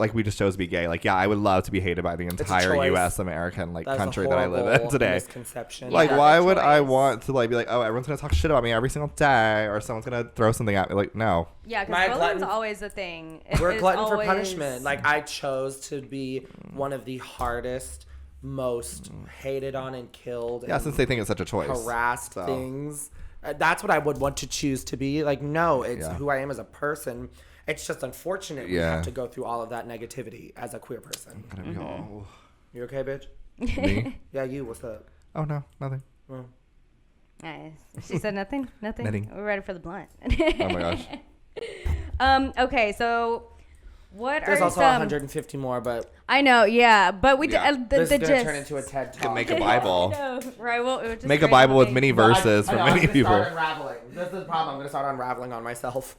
like we just chose to be gay. Like, yeah, I would love to be hated by the entire U.S. American country that I live in today.
Misconception.
Like, why would I want to be like, oh, everyone's gonna talk shit about me every single day, or someone's gonna throw something at me? Like, no.
Yeah, because bullying's always a thing.
We're glutton for punishment. Like, I chose to be one of the hardest, most hated on and killed.
Yeah, since they think it's such a choice.
Harassed things That's what I would want to choose to be. Like, no, it's
Yeah.
who I am as a person. It's just unfortunate we
Yeah.
have to go through all of that negativity as a queer person.
Gonna be all-
You okay, bitch?
Me?
Yeah, you. What's up?
Oh no, nothing.
Well,
Nice. She said nothing. Nothing.
Nothing.
We're ready for the blunt.
Oh my gosh.
Okay, so what
there's
are
also
some?
150 more, but
I know, yeah, but we
Yeah.
did
this
the
is gonna
gist.
turn into a TED talk.
Can make a Bible.
No, right? Well, it would just
Make a
bring
Bible with
up
many
But
verses
I
for
know, I'm
many
gonna
people.
Start unraveling. This is the problem. I'm gonna start unraveling on myself.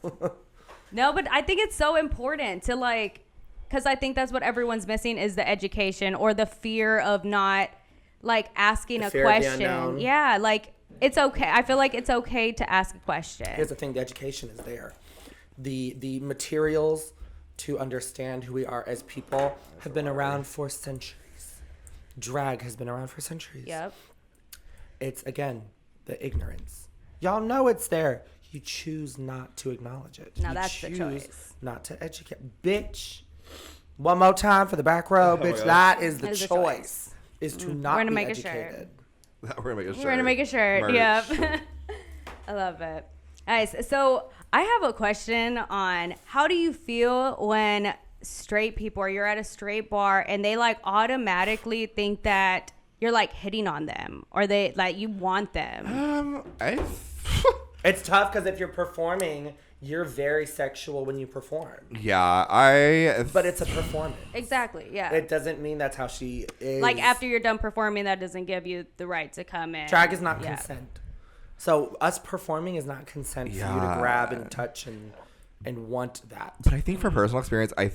No, but I think it's so important to like, because I think that's what everyone's missing is the education or the fear of not like asking
The
a
fear of the
question.
unknown.
Yeah, like it's okay. I feel like it's okay to ask a question.
Here's the thing: the education is there. The materials to understand who we are as people have been around for centuries. Drag has been around for centuries.
Yep.
It's again the ignorance. Y'all know it's there. You choose not to acknowledge it.
Now
You
that's the
choose
choice.
Not to educate, bitch. One more time for the back row, bitch.
gosh.
That is the
That is the
choice. Is to not
gonna
be
make a shirt.
educated.
We're gonna make a shirt.
We're gonna make a shirt.
Merch.
Yep. I love it. Nice. So I have a question on how do you feel when straight people or you're at a straight bar and they like automatically think that you're like hitting on them or they like you want them.
It's tough because if you're performing, you're very sexual when you perform.
Yeah,
But it's a performance.
Exactly. Yeah.
It doesn't mean that's how she is.
Like after you're done performing, that doesn't give you the right to come in.
Drag is not
Yeah.
consent. So us performing is not consent for you to
Yeah.
grab and touch and want that.
But I think for personal experience, I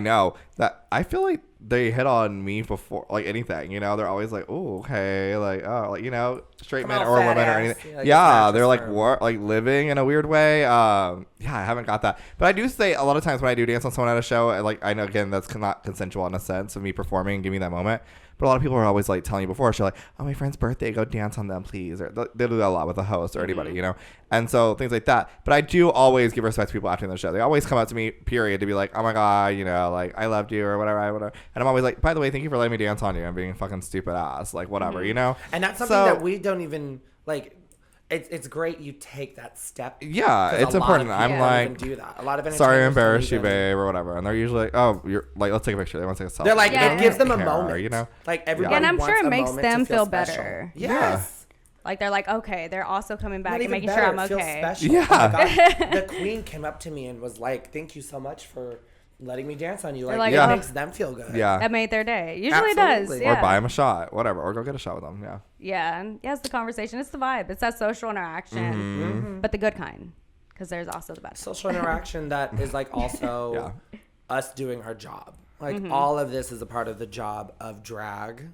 know that I feel like they hit on me before like anything, you know, they're always like, oh, okay, like, oh, like, you know, straight
Come
men
on,
or
fat
women or
ass.
anything.
Yeah, like,
Yeah,
it's
they're
not
like
just
what, like living in a weird way. Yeah, I haven't got that, but I do say a lot of times when I do dance on someone at a show, like I know again that's not consensual in a sense of me performing and giving me that moment. But a lot of people are always like telling you before, so like, oh, my friend's birthday, go dance on them, please. Or they do that a lot with the host or anybody, you know? And so things like that. But I do always give respect to people after the show. They always come up to me, period, to be like, oh my God, you know, like, I loved you or whatever, whatever. And I'm always like, by the way, thank you for letting me dance on you. I'm being a fucking stupid ass. Like, whatever, you know?
And that's something that we don't even, like, it's great you take that step.
Yeah,
'Cause
it's
a lot
important.
of
I'm
people don't
like,
even do that. A lot of
sorry, I
entertainers don't
embarrassed you,
even-
babe, or whatever. And they're usually like, oh, you're like, let's take a picture. They want to take a selfie.
They're like,
Yeah.
it gives them a
Care,
moment.
you know?
Like, everybody
And I'm sure
wants
it
a
makes
moment to
them feel
special.
better.
Yes.
Like they're like, okay, they're also coming back
Not
and
even
making
better,
sure I'm
it feels
okay.
special.
Yeah.
Oh my God. The Queen came up to me and was like, thank you so much for letting me dance on you. Like,
like,
it
Yeah.
makes them feel good.
Yeah.
That made their day. Usually it does.
Absolutely.
Yeah.
Or buy them a shot, whatever. Or go get a shot with them. Yeah.
Yeah. And yeah, it's the conversation. It's the vibe. It's that social interaction,
Mm-hmm.
but the good kind. Because there's also the bad.
Social interaction that is like also us doing our job. Like all of this is a part of the job of drag.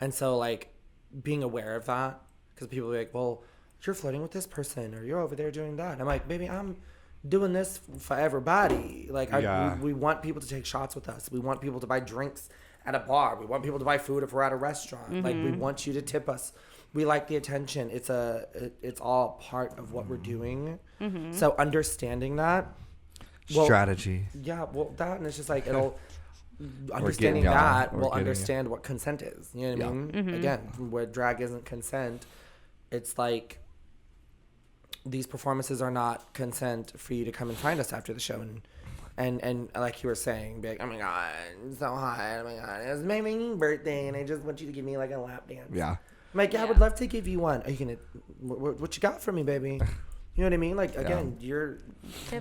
And so like being aware of that, because people be like, well, you're flirting with this person or you're over there doing that. And I'm like, baby, I'm doing this for everybody. Like we want people to take shots with us. We want people to buy drinks at a bar. We want people to buy food if we're at a restaurant. Like we want you to tip us. We like the attention. It's all part of what we're doing. So understanding that. Well,
Strategy.
Yeah, well, that, and it's just like, it'll,
getting
understanding
y'all.
that
We're
will
getting
understand what consent is. You know what I mean? Again, where drag isn't consent, it's like, these performances are not consent for you to come and find us after the show and like you were saying, be like, oh my God, it's so hot, oh my God, it was my birthday and I just want you to give me like a lap dance.
Yeah.
I'm like, yeah, I would love to give you one. Are you gonna, what you got for me, baby? You know what I mean? Like, again, you're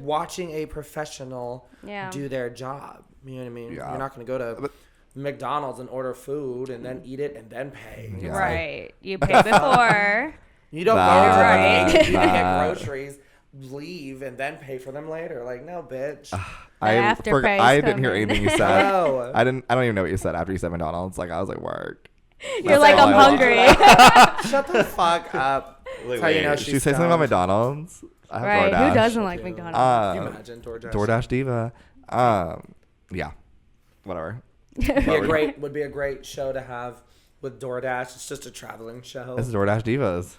watching a professional do their job. You know what I mean?
Yeah.
You're not going to go to McDonald's and order food and then eat it and then pay. It's like,
Right. You pay before.
you don't
Nah,
go to get
nah.
groceries, leave, and then pay for them later. Like, no, bitch.
Afterpay's
I didn't hear
coming.
anything you said.
No.
I don't even know what you said after you said McDonald's. Like I was like, work.
You're like,
all
I'm
I want.
hungry.
Shut the fuck up. That's how you know
Did
she's
she say something about
stoned.
McDonald's? I have
Right.
DoorDash.
Who doesn't like McDonald's?
Can you imagine DoorDash?
DoorDash diva. Yeah. Whatever.
Would be a great show to have with DoorDash. It's just a traveling show.
This is DoorDash divas.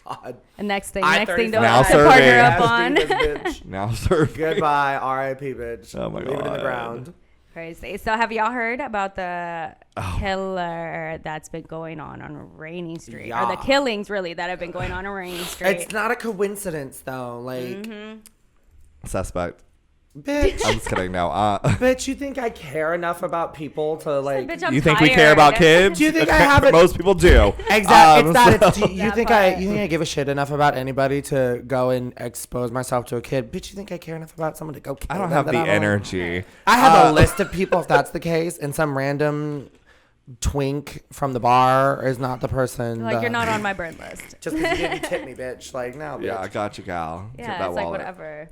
God.
And next thing
I-35
to
Now
partner
serving.
up on.
Divas, bitch.
Now serving.
Goodbye, R.I.P. bitch.
Oh my
Leave it in the
God.
ground.
Crazy. So have y'all heard about the
Oh.
killer that's been going on Rainy Street?
Yeah.
Or the killings, really, that have been going on Rainy Street?
It's not a coincidence, though. Like,
Suspect.
bitch.
I'm just kidding. No.
Bitch, you think I care enough about people to, like...
Bitch, I'm
You think we care
tired.
about kids?
Do you think I have a-
Most people do.
Exactly. It's that. It's,
so-
you
That
think
part.
you think I give a shit enough about anybody to go and expose myself to a kid? Bitch, you think I care enough about someone to go kill
I don't
them
have
that
the
I don't-
energy.
I have a list of people if that's the case, and some random twink from the bar is not the person.
Like,
that-
you're not on my burn list.
Just because you didn't tip me, bitch. Like, no, bitch.
Yeah, I got you, gal. Get
Yeah,
that
it's like
wallet.
whatever.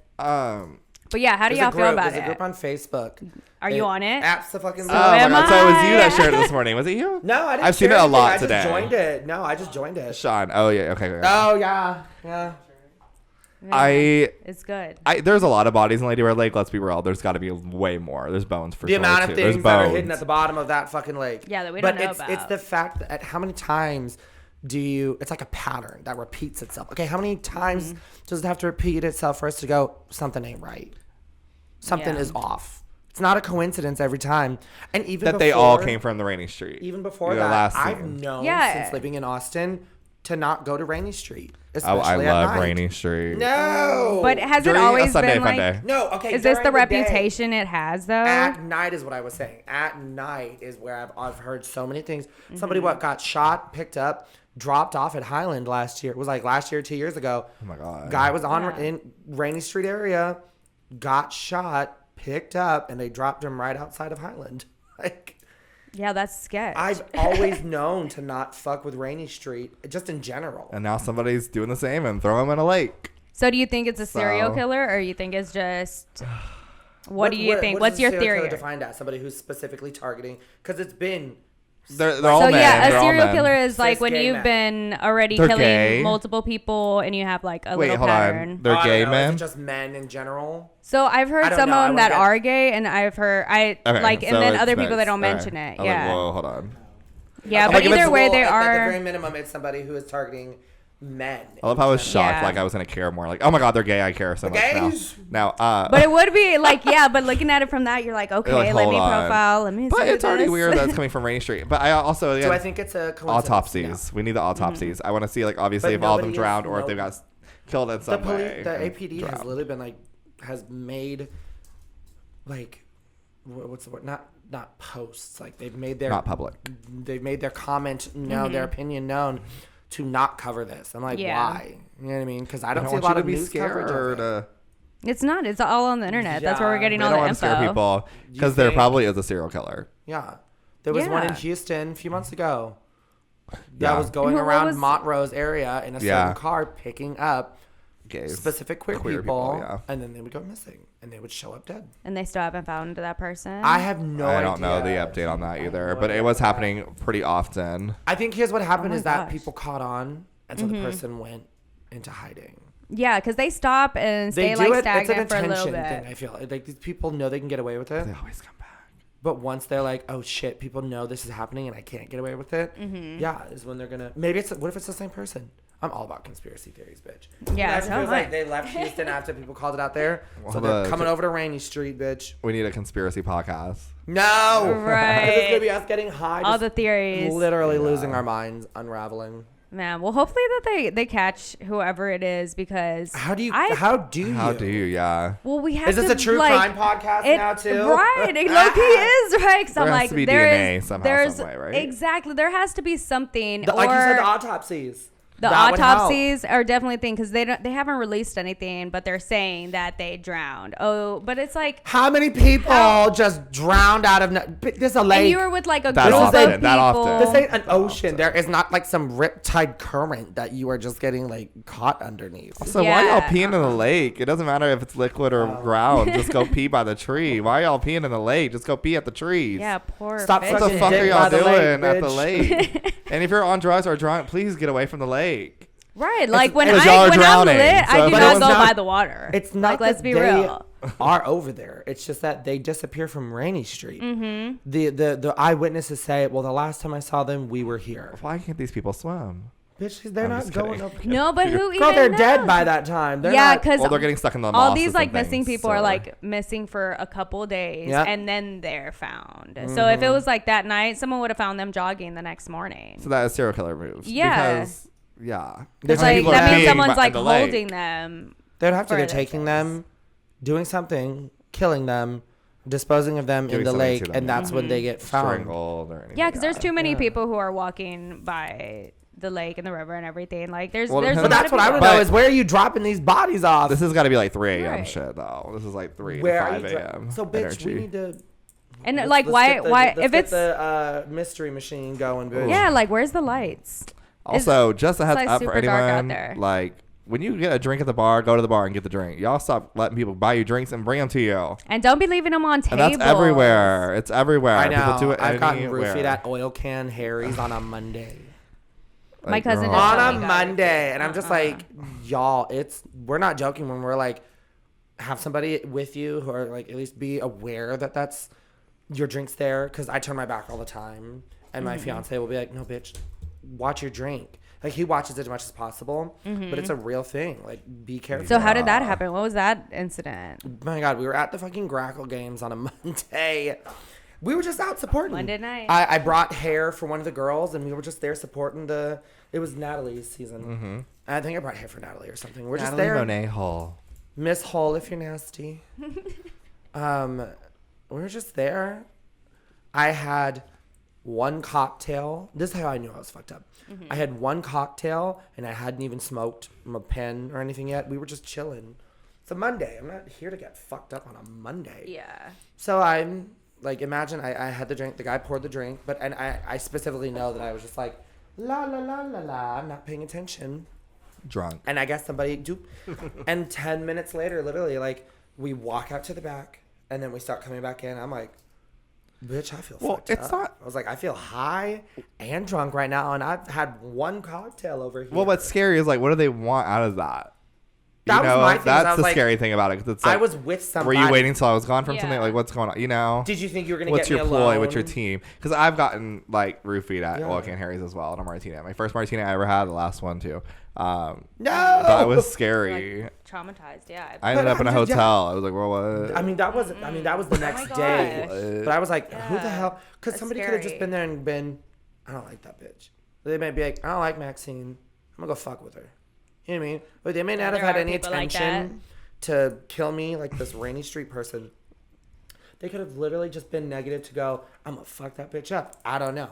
But
yeah, how do
There's
y'all
a
feel
group.
about
There's a group
it?
on Facebook.
Are you on it?
Absolutely.
So
Oh my
am
god, so it was you that
I?
shared it this morning. Was it you?
No, I didn't.
I've seen
share
it a
anything.
lot
I
today.
just joined it. No, I just joined it.
Sean. Oh yeah. Okay.
Oh yeah, yeah.
Yeah, it's good.
There's a lot of bodies in Lady Red Lake. Let's be real. There's got to be way more. There's bones for
The
sure.
amount
too.
of
There's
things that are
bones.
hidden at the bottom of that fucking lake.
Yeah, that we
but
don't know
it's
about.
the fact that how many times do you? It's like a pattern that repeats itself. Okay, how many times does it have to repeat itself for us to go? Something ain't right. Something
Yeah.
is off. It's not a coincidence every time. And even
that
before,
they all came from the Rainy Street.
Even before
The
that,
last
I've
scene.
known
Yeah.
since living in Austin to not go to Rainy Street.
Oh,
Especially
I
at
love
night.
Rainy Street.
No,
But has
During
it
a
always
Sunday
been
fun
like?
day.
no. Okay,
Is this the
during day.
reputation it has though?
At night is what I was saying. At night is where I've heard so many things. Somebody got shot, picked up, dropped off at Highland last year. It was like last year, 2 years ago.
Oh my god.
Guy was on
Yeah.
in Rainy Street area, got shot, picked up, and they dropped him right outside of Highland. Like,
Yeah, that's sketch.
I've always known to not fuck with Rainy Street, just in general.
And now somebody's doing the same and throw him in a lake.
So do you think it's a serial
So-
killer, or you think it's just? What do you think?
what
What's
is a
your
serial killer
theory?
defined as? Somebody who's specifically targeting, because it's been.
They're all
So
men.
yeah,
They're
a
all
serial
men.
killer is like
Cis
when
gay
you've
men.
been already
They're
killing
gay.
multiple people and you have like a
Wait,
little
hold
pattern.
on. They're
I don't
gay
know,
men.
Is it just men in general?
So I've heard
I don't
some
know,
of
I
them that
wouldn't
are gay, and I've heard
Okay,
and
so
then
it's
other people that
mixed.
don't
Okay.
mention it.
I'm
Yeah,
Like, whoa, hold on.
yeah,
I'm
but
like, if
either
it's-
way, they
At the
are.
very minimum, it's somebody who is targeting men.
I love how I was shocked.
Yeah.
Like I was gonna care more. Like, oh my god, they're gay. I care so much
Gays?
now.
But it would be like, yeah, but looking at it from that, you're like, okay,
like,
let
hold
me
on.
profile. Let me.
But
see
it's already
this.
weird that it's coming from Rainy Street. But I also
Do
again,
I think it's a coincidence?
autopsies. We need the autopsies. I want to see like obviously
But
if all of them
nobody
drowned
is-
or if they got killed in
The
some
police,
way.
the
and
APD has
drowned.
literally been has made, like, what's the word? Not posts. Like they've made their
Not public.
They've made their comment known, their opinion known, to not cover this. I'm like,
Yeah.
why? You know what I mean? Because I
I
don't
don't
see a
want you
lot
to
of
be
news coverage of
scared.
it.
It's not. It's all on the internet. That's where we're
Yeah.
getting
They
all
don't
the
want
info.
to scare people
You
because there
think?
probably is a serial killer.
Yeah. There was one in
Yeah.
Houston a few months ago that
Yeah.
was going
What
around
was-
Montrose area in a
Yeah.
certain car picking up
Gays.
specific queer,
Queer
people,
people, yeah.
and then they would go missing and they would show up dead.
And they still haven't found that person.
I have no idea.
I don't know the update on that either, but it was happening pretty often.
I think here's what happened
Oh my
is that
gosh. Mm-hmm.
people caught on, and so the person went into hiding.
Yeah, because they stop and
They
stay
do
like
it. It's an
stagnant for a little
attention
bit.
thing. I feel like these people know they can get away with it,
They always come back.
but once they're like, "Oh shit," people know this is happening and I can't get away with it.
Mm-hmm.
Yeah, is when they're gonna. Maybe it's. What if it's the same person? I'm all about conspiracy theories, bitch.
Yeah,
Imagine
so
if it was
am I.
like they left Houston after people called it out there, so
Well,
they're
the-
coming over to Rainy Street, bitch.
We need a conspiracy podcast.
No,
Right.
'Cause it's gonna be us getting high,
All
just
the theories.
literally losing our minds, unraveling.
Man, well, hopefully that they catch whoever it is because
How do you?
I,
how do you?
How do you? Yeah.
well, we have
Is this
to,
a true
like,
crime podcast
it,
now too?
Right, it low-key is, right? Because I'm
There has
like,
to be
there
DNA
is,
somehow,
there's
some way, right?
exactly, there has to be something, or
Like you said, the autopsies.
the
That would help.
autopsies are definitely a thing because they haven't released anything, but they're saying that they drowned. Oh, but it's like,
How many people just drowned out of? There's a lake.
and you were with like a
That
group
often,
of
that
people.
often.
This ain't an ocean. There is not like some riptide current that you are just getting like caught underneath.
So why y'all
Yeah.
peeing in the lake? It doesn't matter if it's liquid or ground. Just go pee by the tree. Why y'all peeing in the lake? Just go pee at the trees.
Yeah, poor
Stop
fish.
What the
Fucking
fuck are
dick
y'all
by the lake,
doing at the
bitch.
lake? And if you're on drugs or drunk, please get away from the lake.
Right, like when
because y'all are
I'm
drowning,
lit,
so
I do
but
not
it's
go
not-
by the water.
It's not
like, let's
that
be
they
real.
are over there. It's just that they disappear from Rainy Street. The eyewitnesses say, well, the last time I saw them, we were here.
Why can't these people swim?
Bitch, they're
I'm
not
just
going
kidding.
up.
No, but who even
Girl, they're
knows?
dead by that time. They're
Yeah,
not-
because
Well, they're getting stuck in the
all
mosses
these like
and
missing
things,
people are
so-
like missing for a couple days,
Yep.
and then they're found. So if it was like that night, someone would have found them jogging the next morning.
So that is serial killer moves.
Yeah.
Because, yeah.
There's
It's like
people
that
that
means
peeing
someone's like
in the lake.
holding them.
They'd have to
for
be
the
taking
things.
them, doing something, killing them, disposing of them
Giving
in the
something
lake,
to them,
and
yeah.
that's when they get found.
Strangled or anything.
Yeah, because there's too many
Yeah.
people who are walking by the lake and the river and everything. Like there's
Well,
there's a
depends-
But
lot
that's
of
what I
people.
would know
But-
is where are you dropping these bodies off?
This has got to be like 3 a.m.
Right.
shit, though. This is like 3
where
to
are
5
you
a.m.
So, bitch,
energy.
we need to.
And
let's-
like
let's
why
get the-
why
let's
if
get
it's
the mystery machine going, bitch.
yeah, like where's the lights?
Also, just a heads
like
up for
super dark out
anyone,
there.
like, when you get a drink at the bar, go to the bar and get the drink. Y'all stop letting people buy you drinks and bring them to you.
And don't be leaving them on
And
tables.
that's everywhere. It's everywhere.
I know.
People do it
I've gotten
anywhere.
roofied at Oil Can Harry's on a Monday.
My
Like,
cousin
girl.
just
On
told
a
me about it.
Monday, and I'm just like, y'all, we're not joking when we're like, have somebody with you who are like, at least be aware that that's your drinks there, because I turn my back all the time, and my fiance will be like, no, bitch, watch your drink. Like, he watches it as much as possible, but it's a real thing. Like, be careful.
So how did that happen? What was that incident?
My God, we were at the fucking Grackle games on a Monday. We were just out supporting.
Monday night.
I brought hair for one of the girls, and we were just there supporting it was Natalie's season.
Mm-hmm.
I think I brought hair for Natalie or something. We're just
Natalie
there.
Monet Hall.
Miss Hole, if you're nasty. We were just there. I had one cocktail. This is how I knew I was fucked up. I had one cocktail, and I hadn't even smoked my pen or anything yet. We were just chilling. It's a Monday. I'm not here to get fucked up on a Monday.
Yeah.
So I'm like, imagine I had the drink. The guy poured the drink, and I specifically know that I was just like, la la la la la. I'm not paying attention.
Drunk.
And I guess somebody doop. And 10 minutes later, literally, like, we walk out to the back, and then we start coming back in. I'm like, bitch, I feel fucked
it's
up.
not-
I was like, I feel high and drunk right now, and I've had one cocktail over here.
Well, what's scary is, like, what do they want out of that?
That was my thing, is I
That's
was
the
like-
scary thing about it. 'Cause it's
I
like,
was with
were
somebody.
you waiting till I was gone from something?
Yeah.
Like, what's going on? You know?
Did you think you were going to
What's
get
your
me
ploy?
alone?
What's your team? Because I've gotten like roofied at
Yeah.
Oil Can Harry's as well, and a martini. My first martini I ever had, the last one too.
No!
That was scary.
Like, traumatized. Yeah.
I ended
But
up in a
I'm just-
hotel. I was like, well, what?
I mean, that was the next
gosh.
day. But I was like, who the
Yeah.
hell? Because
That's
somebody could have just
scary.
been there and been, I don't like that bitch. They might be like, I don't like Maxine. I'm going to go fuck with her. You know what I mean? But they may not have
there
had
are
any
people like
attention to kill me like this Rainy Street person. They could have literally just been negative to go, I'm going to fuck that bitch up. I don't know.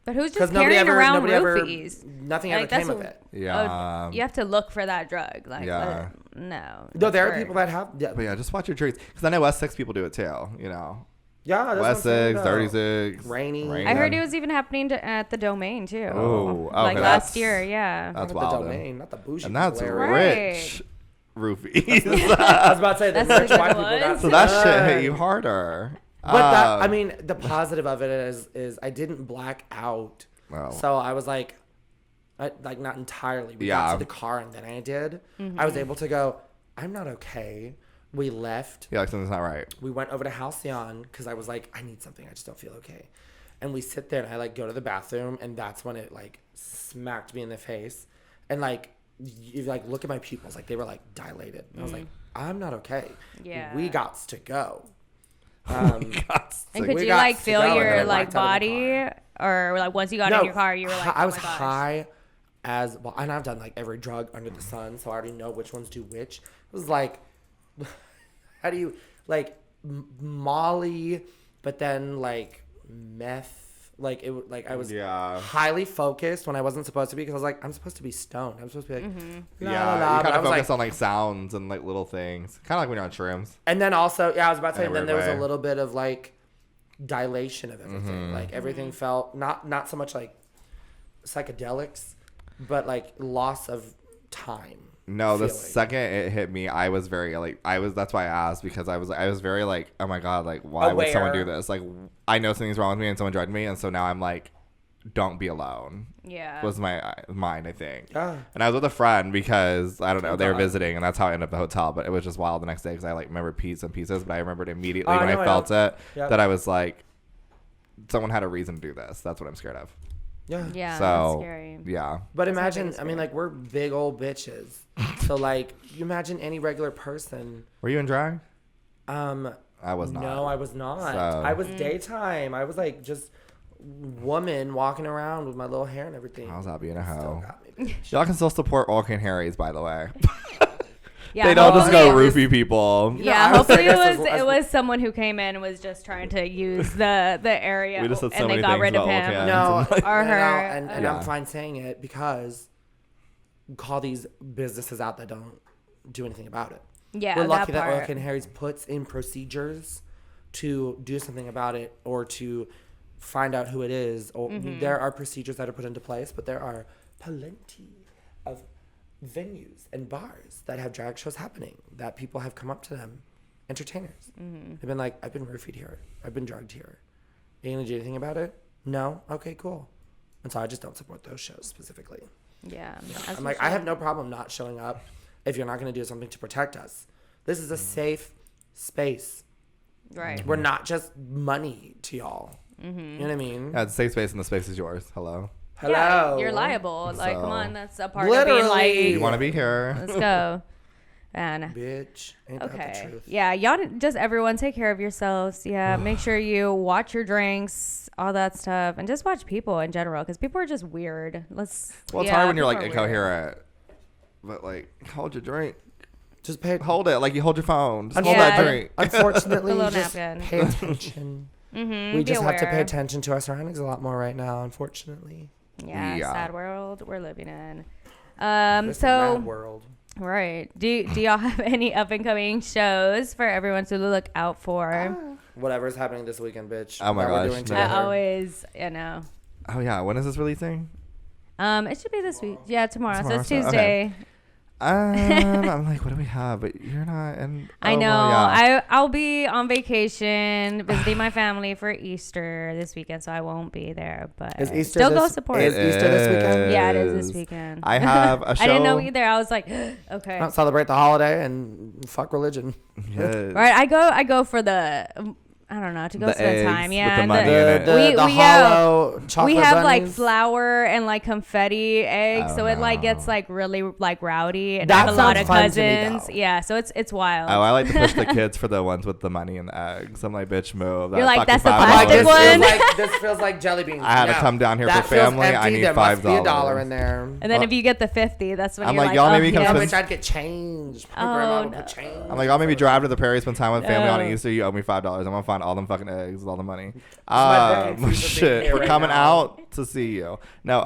But who's just
Because nobody
carrying
ever,
around
nobody ever,
roofies?
nothing
Like,
ever
that's
came of
a-
it.
Yeah.
You have to look for that drug. Like,
Yeah.
no.
No, there are
that's
people
weird.
that have, yeah,
But yeah, just watch your drinks. Because I know West 6 people do it too, you know.
yeah that's what I'm
West
saying,
6,
though.
36.
Rainy.
I heard it was even happening at the Domain too.
Oh, okay,
like
that's-
last year, yeah.
That's
Not the
wild.
Domain, not the bougie.
And that's
people
Right.
area.
rich roofies.
I was about to say the
That's
rich
what
white
it
people
was.
got
So that shit
done.
hit you harder.
But that, I mean, the positive of it is I didn't black out.
Well.
So I was like not entirely. We
Yeah.
got to the car and then I did. I was able to go, I'm not okay. We left.
Yeah, like something's not right.
We went over to Halcyon because I was like, I need something. I just don't feel okay. And we sit there and I like go to the bathroom and that's when it like smacked me in the face. And like, you like look at my pupils, like they were like dilated. And I was like, I'm not okay.
Yeah.
We got to go.
And could
we
you
got
like
to
feel
go, and
your
then I
like
blacked out in the
body, or like once you got in your car, you were like,
I
oh
was
my gosh.
high as well, and I've done like every drug under the sun, so I already know which ones do which. It was like, how do you like Molly, but then like meth, like it like I was
Yeah.
highly focused when I wasn't supposed to be because I was like I'm supposed to be stoned. I'm supposed to be like la,
Yeah,
la, la,
you
but
kind
I
of
was
focus
like,
on like sounds and like little things. Kind of like when you're on shrooms.
and then also I was about to say,
In a
and then
weird
there was
way.
a little bit of like dilation of everything. Like everything felt not so much like psychedelics, but like loss of time.
No, the
feeling.
second it hit me, I was very like that's why I asked, because I was very like, oh my god, like why would someone do
Aware.
this? Like I know something's wrong with me and someone drugged me, and so now I'm like, don't be alone.
Yeah.
Was my mind, I think.
Yeah.
And I was with a friend because I don't know, they were
God.
visiting, and that's how I ended up at the hotel. But it was just wild the next day because I like remember pieces and pieces, but I remembered immediately
Oh,
when
I
I
know, I
felt
know.
it
Yep.
that I was like, someone had a reason to do this. That's what I'm scared of.
Yeah.
Yeah,
So
that's scary.
yeah.
But
That's
imagine,
not
I mean, like, we're big old bitches. So, like, you imagine any regular person.
Were you in drag?
I
was not.
No, I was not.
So-
I was daytime. I was, like, just woman walking around with my little hair and everything.
How's that being a
Still
hoe?
got me, bitch.
Y'all can still support Orkin Harry's, by the way.
Yeah,
They don't just go
hopefully-
roofie people.
Yeah,
I
hopefully
guess
it was someone who came in and was just trying to use the area
We just said so
and they
many
got
things
rid of
about
him.
Orkin.
No,
Or
no,
her.
and
Yeah.
I'm fine saying it because call these businesses out that don't do anything about it.
Yeah,
We're lucky that
part.
Orkin and Harry's puts in procedures to do something about it or to find out who it is. Or there are procedures that are put into place, but there are plenty of venues and bars that have drag shows happening that people have come up to them, entertainers. They've been like, I've been roofied here. I've been drugged here. Are you going to do anything about it? No? Okay, cool. And so I just don't support those shows specifically.
Yeah.
I'm like, I have no problem not showing up if you're not going to do something to protect us. This is a safe space.
Right.
We're not just money to y'all. You know what I mean?
Yeah, it's a safe space and the space is yours. Hello.
Hello.
Yeah, you're liable. Like,
So-
come on, that's a part of being
Literally.
like,
You want to be here?
let's go. And
Bitch. Ain't that the
okay.
truth?
Yeah, y'all just everyone take care of yourselves. Yeah, make sure you watch your drinks, all that stuff, and just watch people in general because people are just weird.
Well, it's hard when you're like
people are weird.
incoherent. But like, hold your drink.
Just pay.
Hold it like you hold your phone. Just
Yeah.
hold that drink.
Unfortunately,
The little
just
napkin.
pay attention.
Mm-hmm,
We just have to pay attention to our surroundings a lot more right now, unfortunately.
Yeah,
Yeah.
sad world we're living in.
This
So
mad world.
right, do y'all have any up and coming shows for everyone to look out for?
Whatever's happening this weekend, bitch.
Oh my
that we're
gosh,
doing
no.
I
together.
always, you know.
Oh yeah, when is this releasing?
It should be this week. Yeah, tomorrow. So it's
Tomorrow, so-
Tuesday.
okay. I'm like, what do we have? But you're not. And
I
oh,
know.
well, yeah.
I'll be on vacation visiting my family for Easter this weekend, so I won't be there. But
Is Easter
still go
this-
support.
is Easter this weekend?
Yeah, it is this weekend.
I have a show.
I didn't know either. I was like, okay.
Don't celebrate the holiday and fuck religion.
Yes.
Right. I go for the. I don't know, to go
The
spend
eggs
time.
with
Yeah,
the money in it.
The
We have-
hollow chocolate
we have like
bunnies.
flour and like confetti eggs,
Oh,
so it like
no.
gets like really like rowdy. And
That
I have a lot
sounds
of
fun to me,
cousins.
though.
Yeah, so it's wild.
Oh, I like to push the kids for the ones with the money and the eggs. I'm like, bitch, move.
You're like,
fucking
that's the
$5.
Like,
plastic one?
this feels like jelly beans.
I had to
No,
come down here
that
for
feels
family. I
empty.
need
There must be
$5.
$1 in there.
And then if you get the 50, that's when
I'm
you're
like,
like,
y'all
oh,
maybe come
yeah.
I
spend-
wish I'd get change. My
Oh,
grandma would
no.
put change.
I'm like, I'll maybe drive to the prairie, spend time with family on
No.
Easter. You owe me $5. I'm gonna find all them fucking eggs with all the money.
my brain seems to be
Shit,
here
for
right
coming
now.
out to see you. No,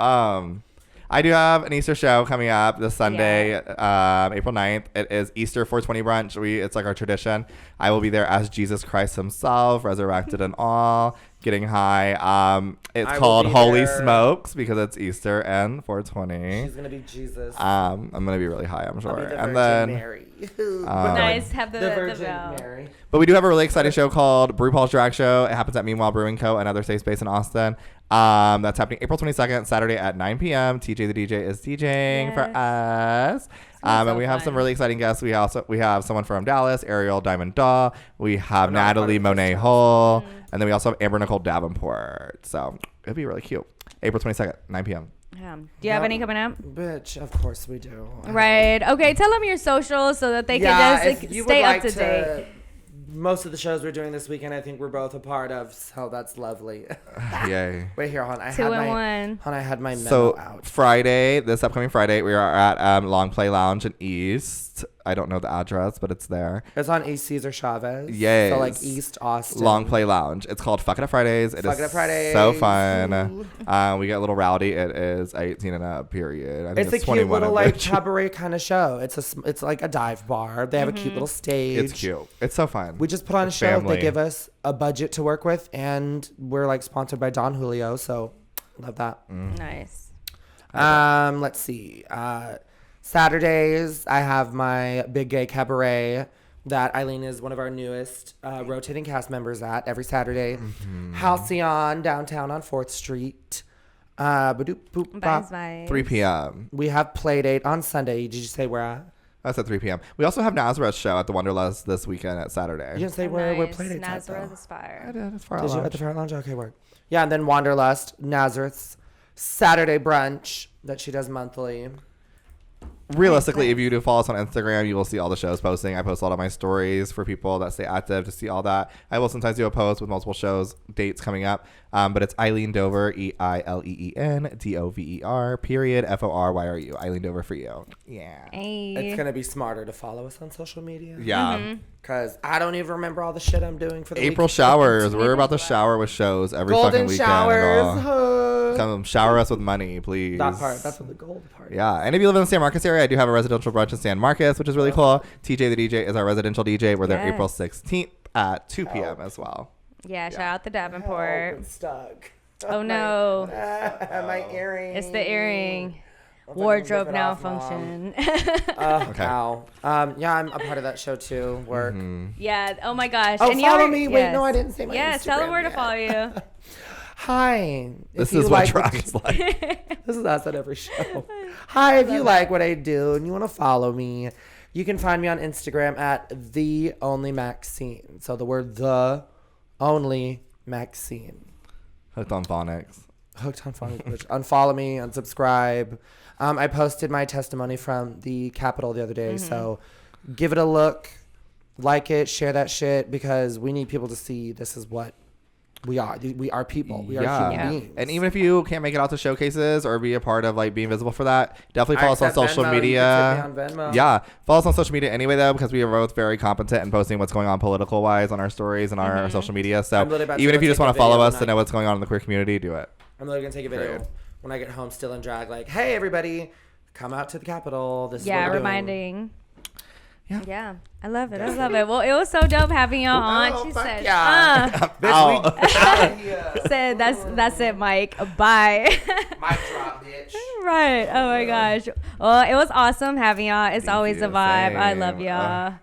I do have an Easter show coming up this Sunday, April 9th. It is Easter 420 brunch. It's like our tradition. I will be there as Jesus Christ himself, resurrected and all, getting high. It's
I will
called
be
Holy
there.
Smokes because it's Easter and 420.
She's gonna be Jesus.
I'm gonna be really high, I'm
I'll
sure.
be the
And
Virgin
then
Mary.
Nice, have the
Virgin
bell.
Mary.
But we do have a really exciting show called Brew Paul's Drag Show. It happens at Meanwhile Brewing Co., another safe space in Austin. That's happening April 22nd, Saturday at 9 p.m. TJ the DJ is DJing for us. And
so
we have some
fun.
really exciting guests. We have someone from Dallas, Ariel Diamond Daw. We have
I'm not part
Natalie
of this
Monet
show.
Hull. And then we also have Amber Nicole Davenport. So it'll be really cute. April 22nd, 9 p.m.
Yeah. Do you have any coming up?
Bitch, of course we do.
Right. Okay. Tell them your socials so that they
Yeah,
can
if
just
you
stay
would
up
like
to date.
Most of the shows we're doing this weekend, I think we're both a part of, so that's lovely.
Yay.
Wait here, hon. I
Two
had
and
my,
one.
hon, I had my memo
So
out.
Friday, this upcoming Friday, we are at Long Play Lounge in East. I don't know the address, but it's there.
It's on East Cesar Chavez.
Yes.
So like East Austin.
Long Play Lounge. It's called Fuck It Up Fridays. It
Fuck
is
It Up Fridays.
so fun.
Ooh.
We get a little rowdy. It is 18 and up, period. I think
It's a cute
21
little
and
like
bitch.
cabaret kind of show. It's like a dive bar. They have a cute little stage.
It's cute. It's so fun.
We just put on a
It's
show.
family.
They give us a budget to work with, and we're like sponsored by Don Julio, so love that.
Nice.
Let's see. Saturdays, I have my Big Gay Cabaret that Eileen is one of our newest rotating cast members at every Saturday. Halcyon downtown on 4th Street. Ba-doop, boop,
Bye.
bop.
Bye.
3 p.m.
We have Playdate on Sunday. Did you say where at?
That's at 3 p.m. We also have Nazareth's show at the Wanderlust this weekend at Saturday.
You didn't say where Playdate's at,
Nazareth
though.
Aspire.
It's far
Did you
out.
at the Parrot Lounge? Okay, work. Yeah, and then Wanderlust, Nazareth's Saturday brunch that she does monthly.
Realistically, if you do follow us on Instagram, you will see all the shows posting. I post a lot of my stories for people that stay active to see all that. I will sometimes do a post with multiple shows, dates coming up. But it's Eileen Dover, EILEENDOVER, period, FORYRU. Eileen Dover for you. Yeah.
Hey.
It's going to be smarter to follow us on social media.
Yeah.
Because I don't even remember all the shit I'm doing for the
April
week.
showers. We're about to shower with shows every
Golden
fucking weekend.
showers.
girl. Come shower us with money, please.
That part. That's what the gold part.
Yeah, and if you live in the San Marcos area, I do have a residential brunch in San Marcos, which is really cool. TJ the DJ is our residential DJ. We're there
Yes.
April 16th at 2 p.m. as well.
Yeah, shout out to
Oh,
Davenport.
it's stuck.
Oh no.
My earring.
It's the earring.
If I can
Wardrobe
rip it
now
off, Mom.
function.
Okay.
Ow. Yeah, I'm a part of that show too. Work.
Yeah. Oh my gosh.
Oh,
and
follow
you're-
me. Wait,
yes.
no, I didn't say my
Yes, tell them
Instagram
where to
yet.
follow you.
Hi.
This
If you
is what
like
drag is like.
This is us at every show. Hi, if you like what I do and you want to follow me, you can find me on Instagram at the only Maxine. So the word the only Maxine.
Hooked on phonics.
Hooked on phonics. Which unfollow me, unsubscribe. I posted my testimony from the Capitol the other day, so give it a look, like it, share that shit, because we need people to see this is what we are. We are people. We are human beings.
And even if you can't make it out to showcases or be a part of like being visible for that, definitely follow us on
accept
social
Venmo. You
media.
can tip me on Venmo.
Yeah, follow us on social media anyway though, because we are both very competent in posting what's going on political wise on our stories and our social media. So
I'm literally about to
even
go
if you just
take
want
a
to follow
video
us to
tonight.
know what's going on in the queer community, do it.
I'm literally going to take a video
Period.
when I get home still in drag, like, hey, everybody, come out to the Capitol. This is
Yeah,
what we're
reminding.
Yeah.
Yeah. I love it. I love it. Well, it was so dope having y'all on. She
fuck
said,
yeah.
Ow.
said that's it, Mike. Bye.
Mic drop, bitch.
Right. Oh my gosh. Well, it was awesome having y'all. It's
Thank
always
you.
a vibe. I
Same.
love y'all.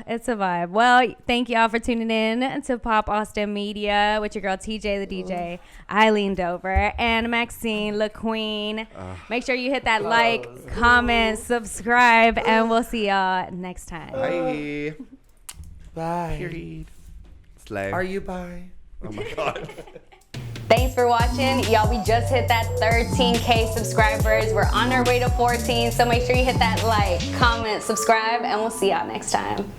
It's a vibe. Well, thank y'all for tuning in to Pop Austin Media with your girl TJ the DJ, Eileen Dover, and Maxine the Queen. Make sure you hit that like, comment, subscribe, and we'll see y'all next time.
Bye.
Bye.
Period. Slay.
Are you bye?
Oh my god.
Thanks for watching. Y'all, we just hit that 13K subscribers. We're on our way to 14, so make sure you hit that like, comment, subscribe, and we'll see y'all next time.